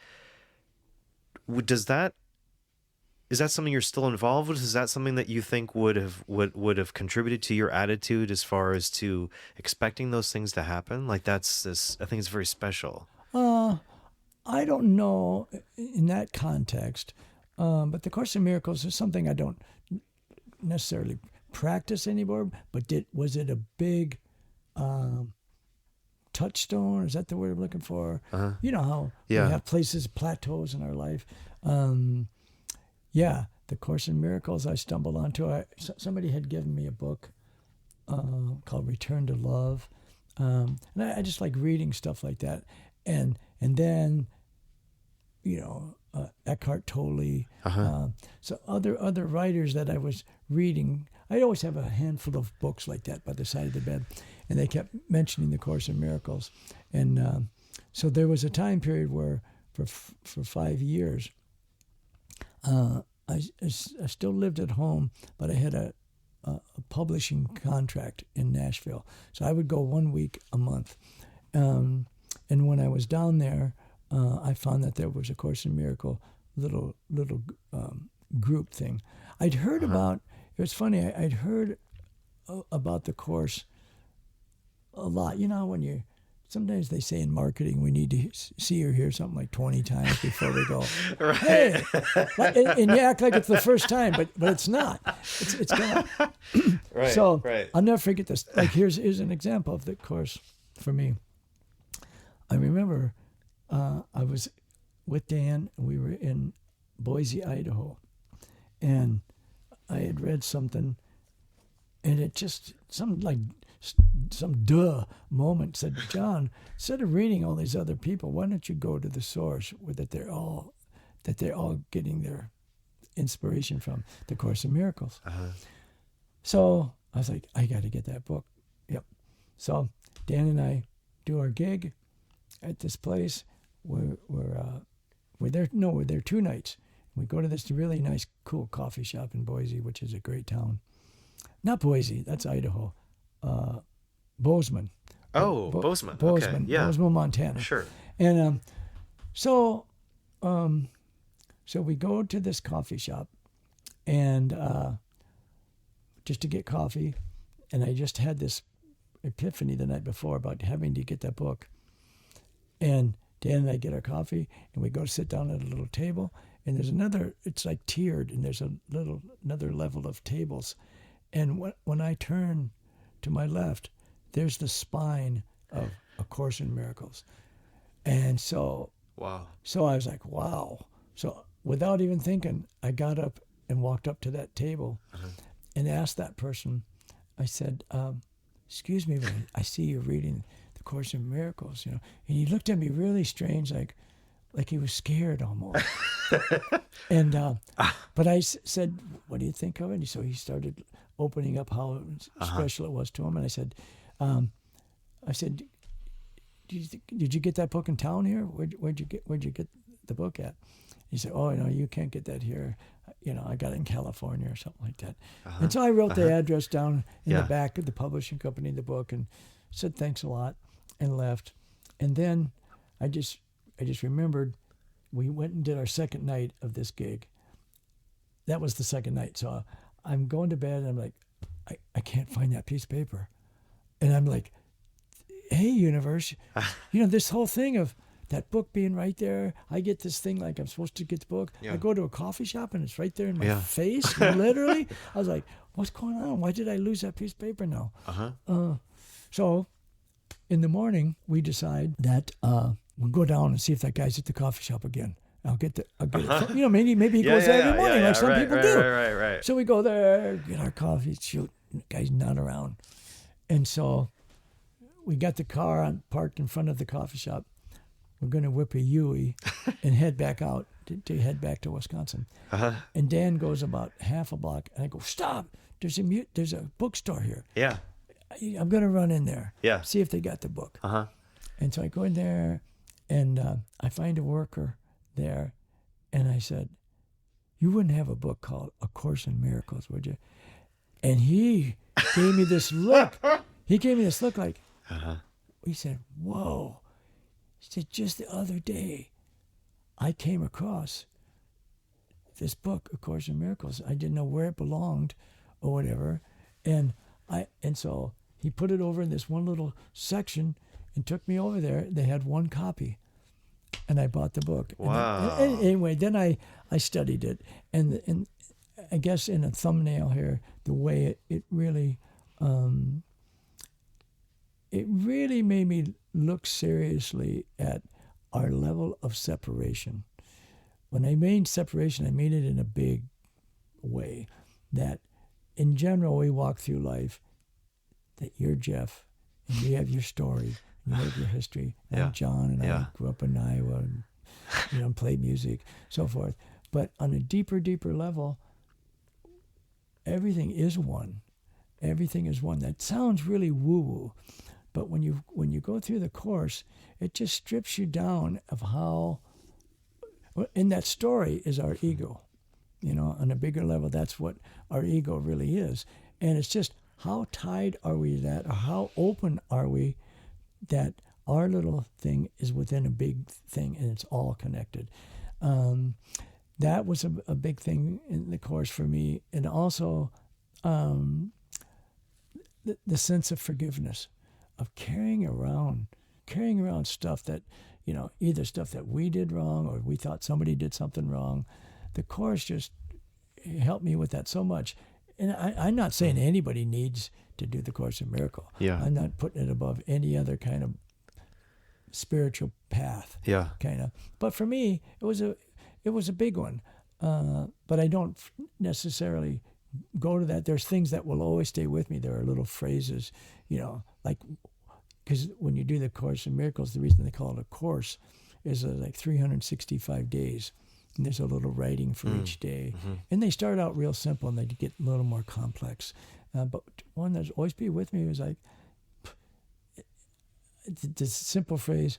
Is that something you're still involved with? Is that something that you think would have contributed to your attitude as far as to expecting those things to happen? Like I think it's very special. I don't know in that context, but the Course in Miracles is something I don't necessarily practice anymore. But was it a big touchstone? Is that the word I'm looking for? You know how we have plateaus in our life. The Course in Miracles I stumbled onto. Somebody had given me a book called Return to Love, and I just like reading stuff like that. And then, you know, Eckhart Tolle, so other writers that I was reading. I always have a handful of books like that by the side of the bed, and they kept mentioning the Course in Miracles. And so there was a time period where for 5 years, I still lived at home, but I had a publishing contract in Nashville. So I would go 1 week a month. And when I was down there, I found that there was a Course in Miracle little group thing. I'd heard about, it was funny, I'd heard about the Course a lot. You know, sometimes they say in marketing, we need to see or hear something like 20 times before we go, right. Hey, and you act like it's the first time, but it's not. It's gonna. Right. So right. I'll never forget this. Like here's an example of the Course for me. I remember I was with Dan, and we were in Boise, Idaho, and I had read something, and it just some moment said, John, instead of reading all these other people, why don't you go to the source that they're all getting their inspiration from, the Course in Miracles. So I was like, I got to get that book. Yep. So Dan and I do our gig at this place. We're there 2 nights. We go to this really nice, cool coffee shop in Boise, which is a great town. Not Boise, that's Idaho. Bozeman. Bozeman. Bozeman. Okay. Yeah. Bozeman, Montana. Sure. And so we go to this coffee shop, and just to get coffee, and I just had this epiphany the night before about having to get that book. And Dan and I get our coffee, and we go sit down at a little table, and there's it's like tiered, and there's another level of tables. And when I turn to my left, there's the spine of A Course in Miracles. And so, wow. So I was like, wow. So without even thinking, I got up and walked up to that table and asked that person, I said, excuse me, but I see you're reading The Course in Miracles, you know. And he looked at me really strange, like he was scared almost. And but I said, what do you think of it? And so he started opening up how special it was to him. And I said, did you get that book in town here? Where'd you get the book at? He said, oh, no, you can't get that here. You know, I got it in California or something like that. And so I wrote the address down in the back of the publishing company, the book, and said thanks a lot and left. And then I just remembered we went and did our second night of this gig. That was the second night. So I'm going to bed, and I'm like, I can't find that piece of paper. And I'm like, hey, universe, you know, this whole thing of that book being right there. I get this thing like I'm supposed to get the book. Yeah. I go to a coffee shop, and it's right there in my face, literally. I was like, what's going on? Why did I lose that piece of paper now? So in the morning, we decide that we'll go down and see if that guy's at the coffee shop again. I'll get it. Maybe he goes there every morning like some people do. Right. So we go there, get our coffee. Shoot, the guy's not around. And so we got the car parked in front of the coffee shop. We're going to whip a Yui and head back out to head back to Wisconsin. And Dan goes about half a block, and I go, stop! There's a bookstore here. Yeah. I'm going to run in there. Yeah. See if they got the book. And so I go in there, and I find a worker there, and I said, you wouldn't have a book called A Course in Miracles, would you? And he gave me this look. Like, he said, whoa. He said, just the other day, I came across this book, A Course in Miracles. I didn't know where it belonged or whatever. And so he put it over in this one little section and took me over there. They had one copy. And I bought the book. Wow. And anyway, then I studied it. And I guess in a thumbnail here, the way it really made me look seriously at our level of separation. When I mean separation, I mean it in a big way. That in general, we walk through life that you're Jeff, and you have your story, and you have your history. And I'm John, and I grew up in Iowa, and played music, so forth. But on a deeper level, everything is one. Everything is one. That sounds really woo-woo, but when you go through the course, it just strips you down of how. In that story is our ego, on a bigger level. That's what our ego really is, and it's just how tied are we to that, or how open are we that our little thing is within a big thing, and it's all connected. That was a big thing in the course for me, and also the sense of forgiveness, of carrying around stuff that, either stuff that we did wrong or we thought somebody did something wrong. The course just helped me with that so much. And I'm not saying anybody needs to do the Course in Miracle. Yeah. I'm not putting it above any other kind of spiritual path. Yeah. Kind of. But for me, it was a big one. But I don't necessarily go to that. There's things that will always stay with me. There are little phrases, like, because when you do the Course in Miracles, the reason they call it a course is like 365 days. And there's a little writing for each day. Mm-hmm. And they start out real simple and they get a little more complex. But one that's always be with me was like, the simple phrase,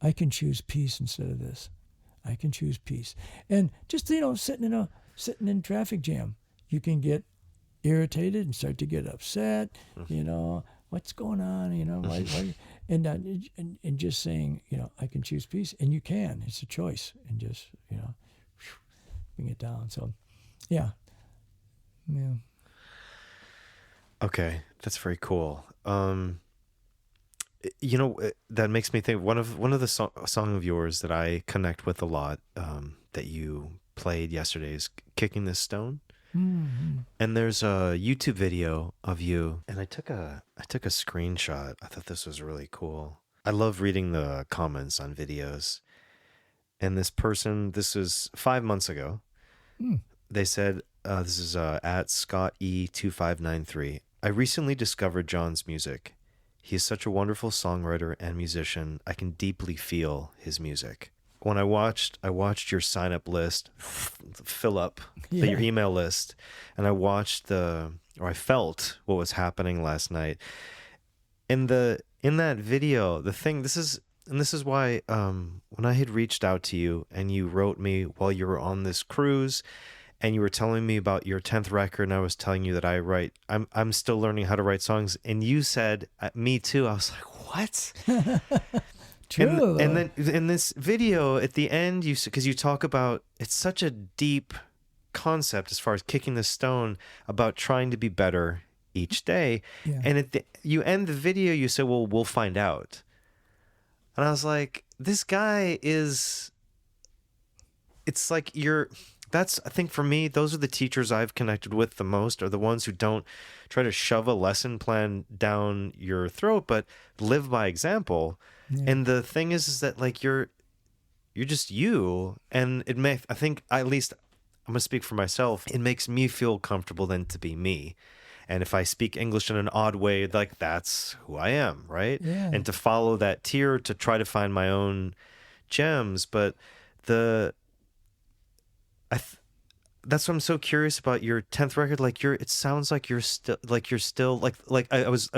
I can choose peace instead of this. I can choose peace. And just, sitting in traffic jam, you can get irritated and start to get upset, what's going on, why, and just saying, I can choose peace, and you can. It's a choice, and just, bring it down. So, yeah. Okay, that's very cool. That makes me think one of the song of yours that I connect with a lot, that you played yesterday is "Kicking This Stone." Mm-hmm. And there's a YouTube video of you, and I took a screenshot. I thought this was really cool. I love reading the comments on videos. And this was 5 months ago. They said, this is at Scott E2593. I recently discovered John's music. He is such a wonderful songwriter and musician. I can deeply feel his music. When I watched your sign-up list fill up, your email list, and I felt what was happening last night. In that video, this is why when I had reached out to you and you wrote me while you were on this cruise, and you were telling me about your 10th record, and I was telling you that I'm still learning how to write songs, and you said, me too. I was like, what? True. And then in this video at the end, because you talk about, it's such a deep concept as far as kicking the stone, about trying to be better each day. Yeah. And you end the video, you say, well, we'll find out. And I was like, this guy is, it's like I think for me, those are the teachers I've connected with the most, are the ones who don't try to shove a lesson plan down your throat, but live by example. Yeah. And the thing is that like you, and I think, at least I'm gonna speak for myself, it makes me feel comfortable then to be me. And if I speak English in an odd way, like, that's who I am, right? Yeah. And to follow that tier, to try to find my own gems. But that's what I'm so curious about your 10th record. Like, it sounds like you're still I was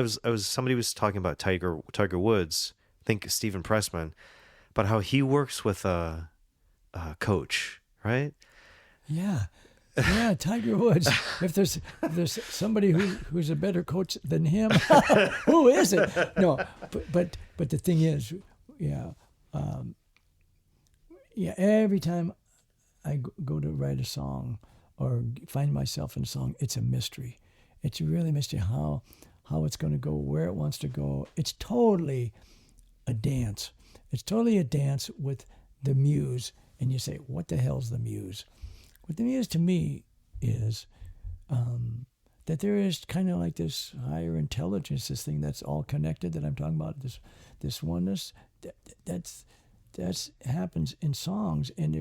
somebody was talking about Tiger Woods, I think Stephen Pressman, about how he works with a coach, right? Yeah. Yeah, Tiger Woods. If there's somebody who's a better coach than him, who is it? No, but the thing is, yeah, every time I go to write a song or find myself in a song, it's a mystery. It's really a mystery how it's going to go, where it wants to go. It's totally a dance. It's totally a dance with the muse. And you say, what the hell's the muse? What the muse to me is that there is kind of like this higher intelligence, this thing that's all connected that I'm talking about, this oneness that's happens in songs. And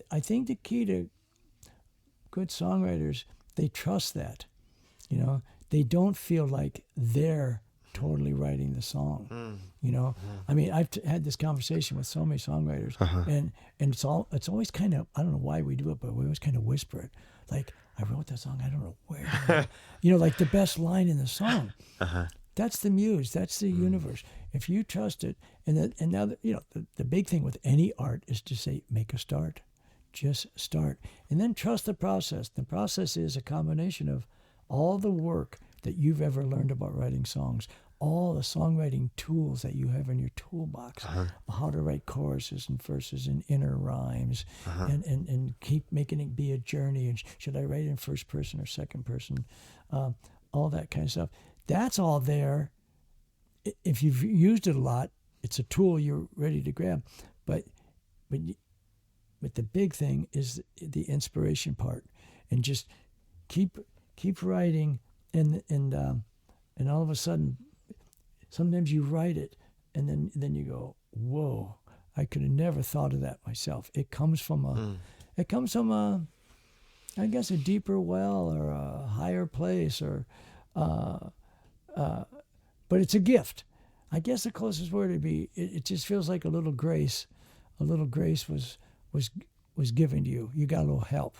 I think the key to good songwriters, they trust that, they don't feel like they're totally writing the song. I mean, I've had this conversation with so many songwriters, and it's always kind of, I don't know why we do it, but we always kind of whisper it, like, I wrote that song, I don't know where. Like the best line in the song. That's the muse. That's the universe. If you trust it, and now the big thing with any art is to say, make a start, just start, and then trust the process. The process is a combination of all the work that you've ever learned about writing songs, all the songwriting tools that you have in your toolbox, how to write choruses and verses and inner rhymes, and keep making it be a journey. And should I write in first person or second person? All that kind of stuff. That's all there. If you've used it a lot, it's a tool you're ready to grab. But the big thing is the inspiration part, and just keep writing. And all of a sudden, sometimes you write it, and then you go, whoa, I could have never thought of that myself. It comes from a I guess a deeper well or a higher place, or but it's a gift. I guess the closest word would be, it just feels like a little grace. A little grace was given to you. You got a little help.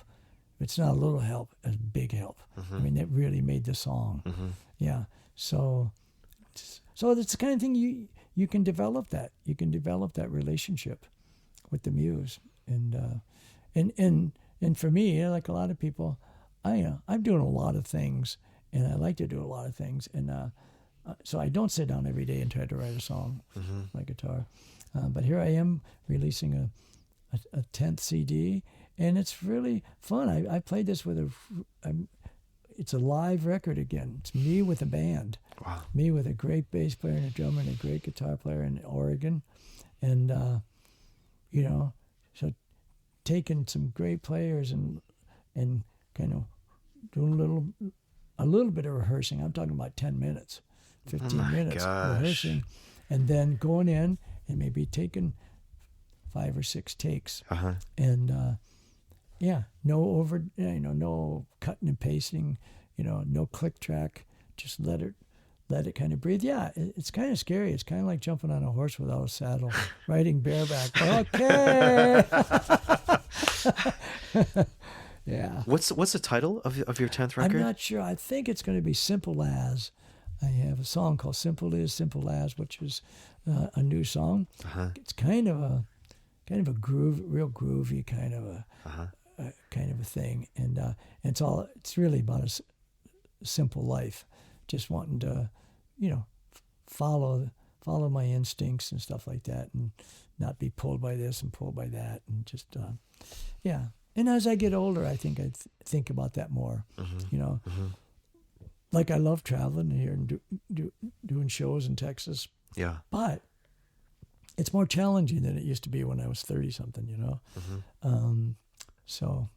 It's not a little help, it's big help. I mean, that really made the song. Yeah. So it's the kind of thing you can develop that. You can develop that relationship with the muse. And for me, like a lot of people, I'm doing a lot of things, and I like to do a lot of things. And so I don't sit down every day and try to write a song with my guitar. But here I am releasing a 10th CD, and it's really fun. I played this with it's a live record again. It's me with a band. Wow. Me with a great bass player and a drummer and a great guitar player in Oregon. And, so taking some great players and kind of doing a little bit of rehearsing. I'm talking about 10 minutes, 15 minutes rehearsing, and then going in and maybe taking 5 or 6 takes. And, no cutting and pasting, no click track, just let it kind of breathe. Yeah, it's kind of scary. It's kind of like jumping on a horse without a saddle, riding bareback. Okay. Yeah. What's the title of your 10th record? I'm not sure. I think it's going to be Simple As. I have a song called Simple As, which is a new song. It's kind of a groove, real groovy kind of a thing, and it's really about a simple life, just wanting to, follow my instincts and stuff like that, and not be pulled by this and pulled by that, and just And as I get older, I think I think about that more. Like I love traveling here and doing shows in Texas. Yeah, but it's more challenging than it used to be when I was 30-something. So.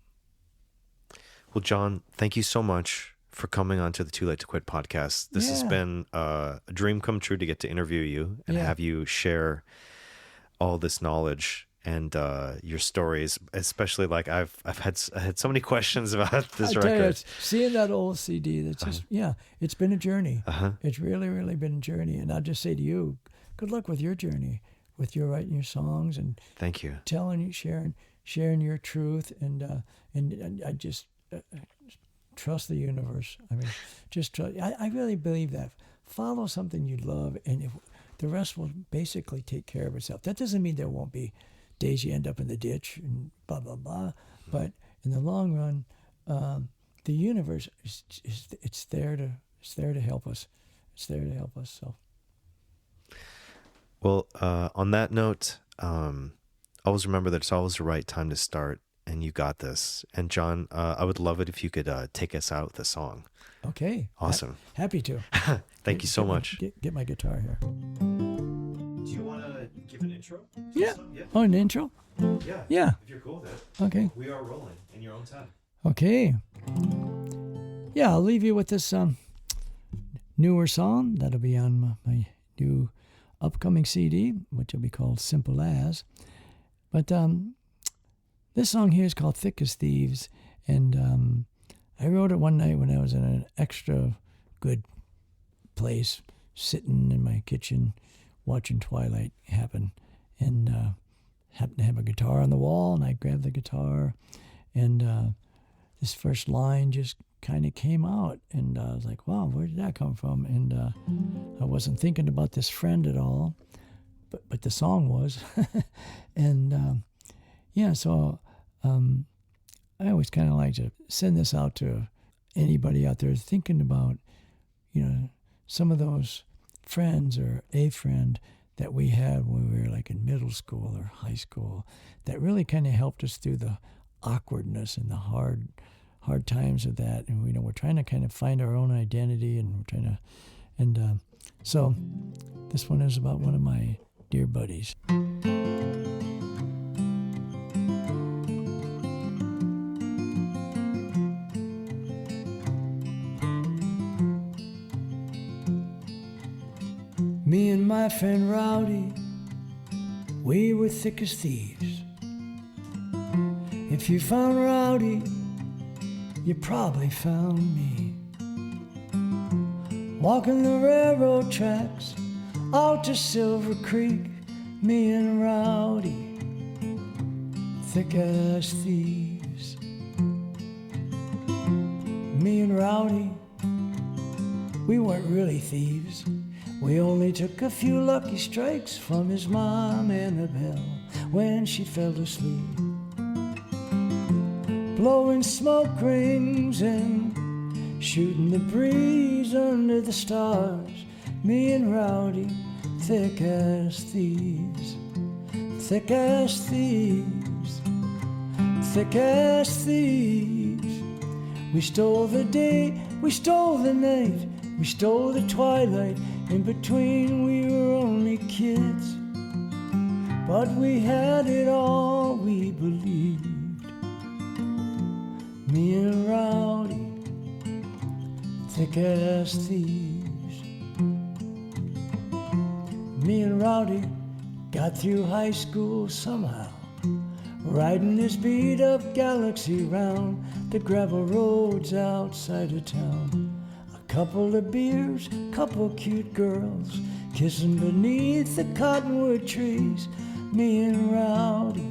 Well, John, thank you so much for coming on to the Too Late to Quit podcast. This has been a dream come true to get to interview you and have you share all this knowledge and your stories, especially like I had so many questions about this I tell you, record. seeing that old CD, that's just it's been a journey. It's really, really been a journey. And I'll just say to you, good luck with your journey, with your writing your songs and Thank you. telling you, sharing your truth, and I just trust the universe. I mean, just trust. I really believe that. Follow something you love, and the rest will basically take care of itself. That doesn't mean there won't be days you end up in the ditch and blah blah blah. But in the long run, the universe it's there to help us. It's there to help us. So. Well, on that note, always remember that it's always the right time to start, and you got this. And John, I would love it if you could take us out with a song. Okay. Awesome. Happy to. Thank you so much. Get my guitar here. Do you want to give an intro? Yeah. Oh, an intro? Yeah. Yeah. If you're cool with it. Okay. We are rolling in your own time. Okay. Yeah, I'll leave you with this newer song that'll be on my new upcoming CD, which will be called Simple As. But this song here is called Thick as Thieves, and I wrote it one night when I was in an extra good place, sitting in my kitchen, watching twilight happen, and happened to have a guitar on the wall, and I grabbed the guitar, and this first line just kind of came out, and I was like, wow, where did that come from? And I wasn't thinking about this friend at all, but the song was. And so I always kind of like to send this out to anybody out there thinking about, some of those friends or a friend that we had when we were like in middle school or high school that really kind of helped us through the awkwardness and the hard times of that. And we're trying to kind of find our own identity, and we're trying to, so this one is about one of my dear buddies. Me and my friend Rowdy, we were thick as thieves. If you found Rowdy, you probably found me. Walking the railroad tracks out to Silver Creek, me and Rowdy, thick as thieves. Me and Rowdy, we weren't really thieves. We only took a few lucky strikes from his mom Annabelle when she fell asleep. Blowing smoke rings and shooting the breeze under the stars, me and Rowdy, thick as thieves, thick as thieves, thick as thieves. We stole the day, we stole the night, we stole the twilight. In between we were only kids, but we had it all, we believed. Me and Rowdy, thick as thieves. Me and Rowdy got through high school somehow, riding this beat-up galaxy round the gravel roads outside of town. Couple of beers, couple cute girls, kissing beneath the cottonwood trees. Me and Rowdy,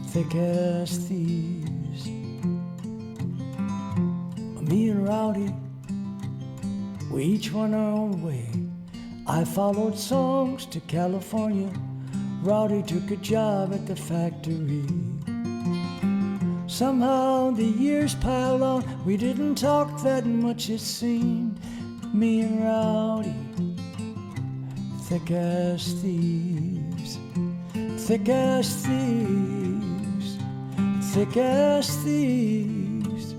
thick as thieves. Me and Rowdy, we each went our own way. I followed songs to California. Rowdy took a job at the factory. Somehow the years piled on, we didn't talk that much it seemed. Me and Rowdy, thick as thieves, thick as thieves, thick as thieves.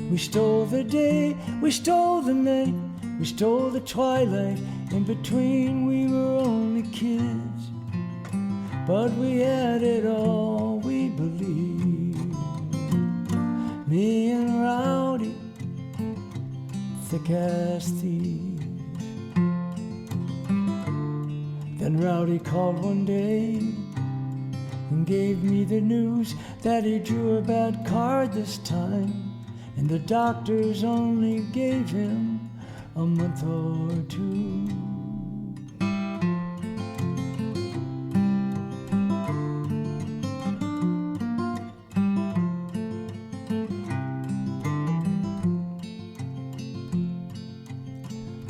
We stole the day, we stole the night, we stole the twilight. In between we were only kids, but we had it all, we believed. Me and Rowdy, thick as thieves. Then Rowdy Rowdy called one day and gave me the news that he drew a bad card this time, and the doctors only gave him a month or two.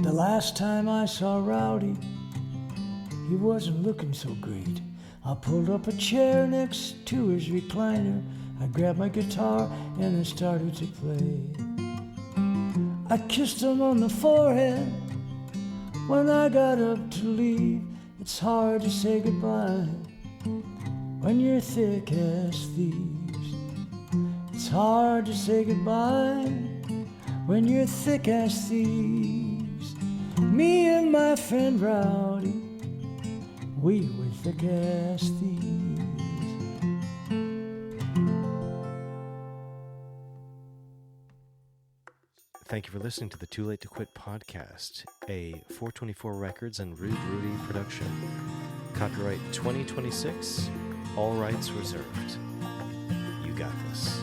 The last time I saw Rowdy, he wasn't looking so great. I pulled up a chair next to his recliner. I grabbed my guitar and I started to play. I kissed him on the forehead when I got up to leave. It's hard to say goodbye when you're thick as thieves. It's hard to say goodbye when you're thick as thieves. Me and my friend Rowdy, we were thick as thieves. Thank you for listening to the Too Late to Quit podcast, a 424 Records and Rude Rudy production. Copyright 2026, all rights reserved. You got this.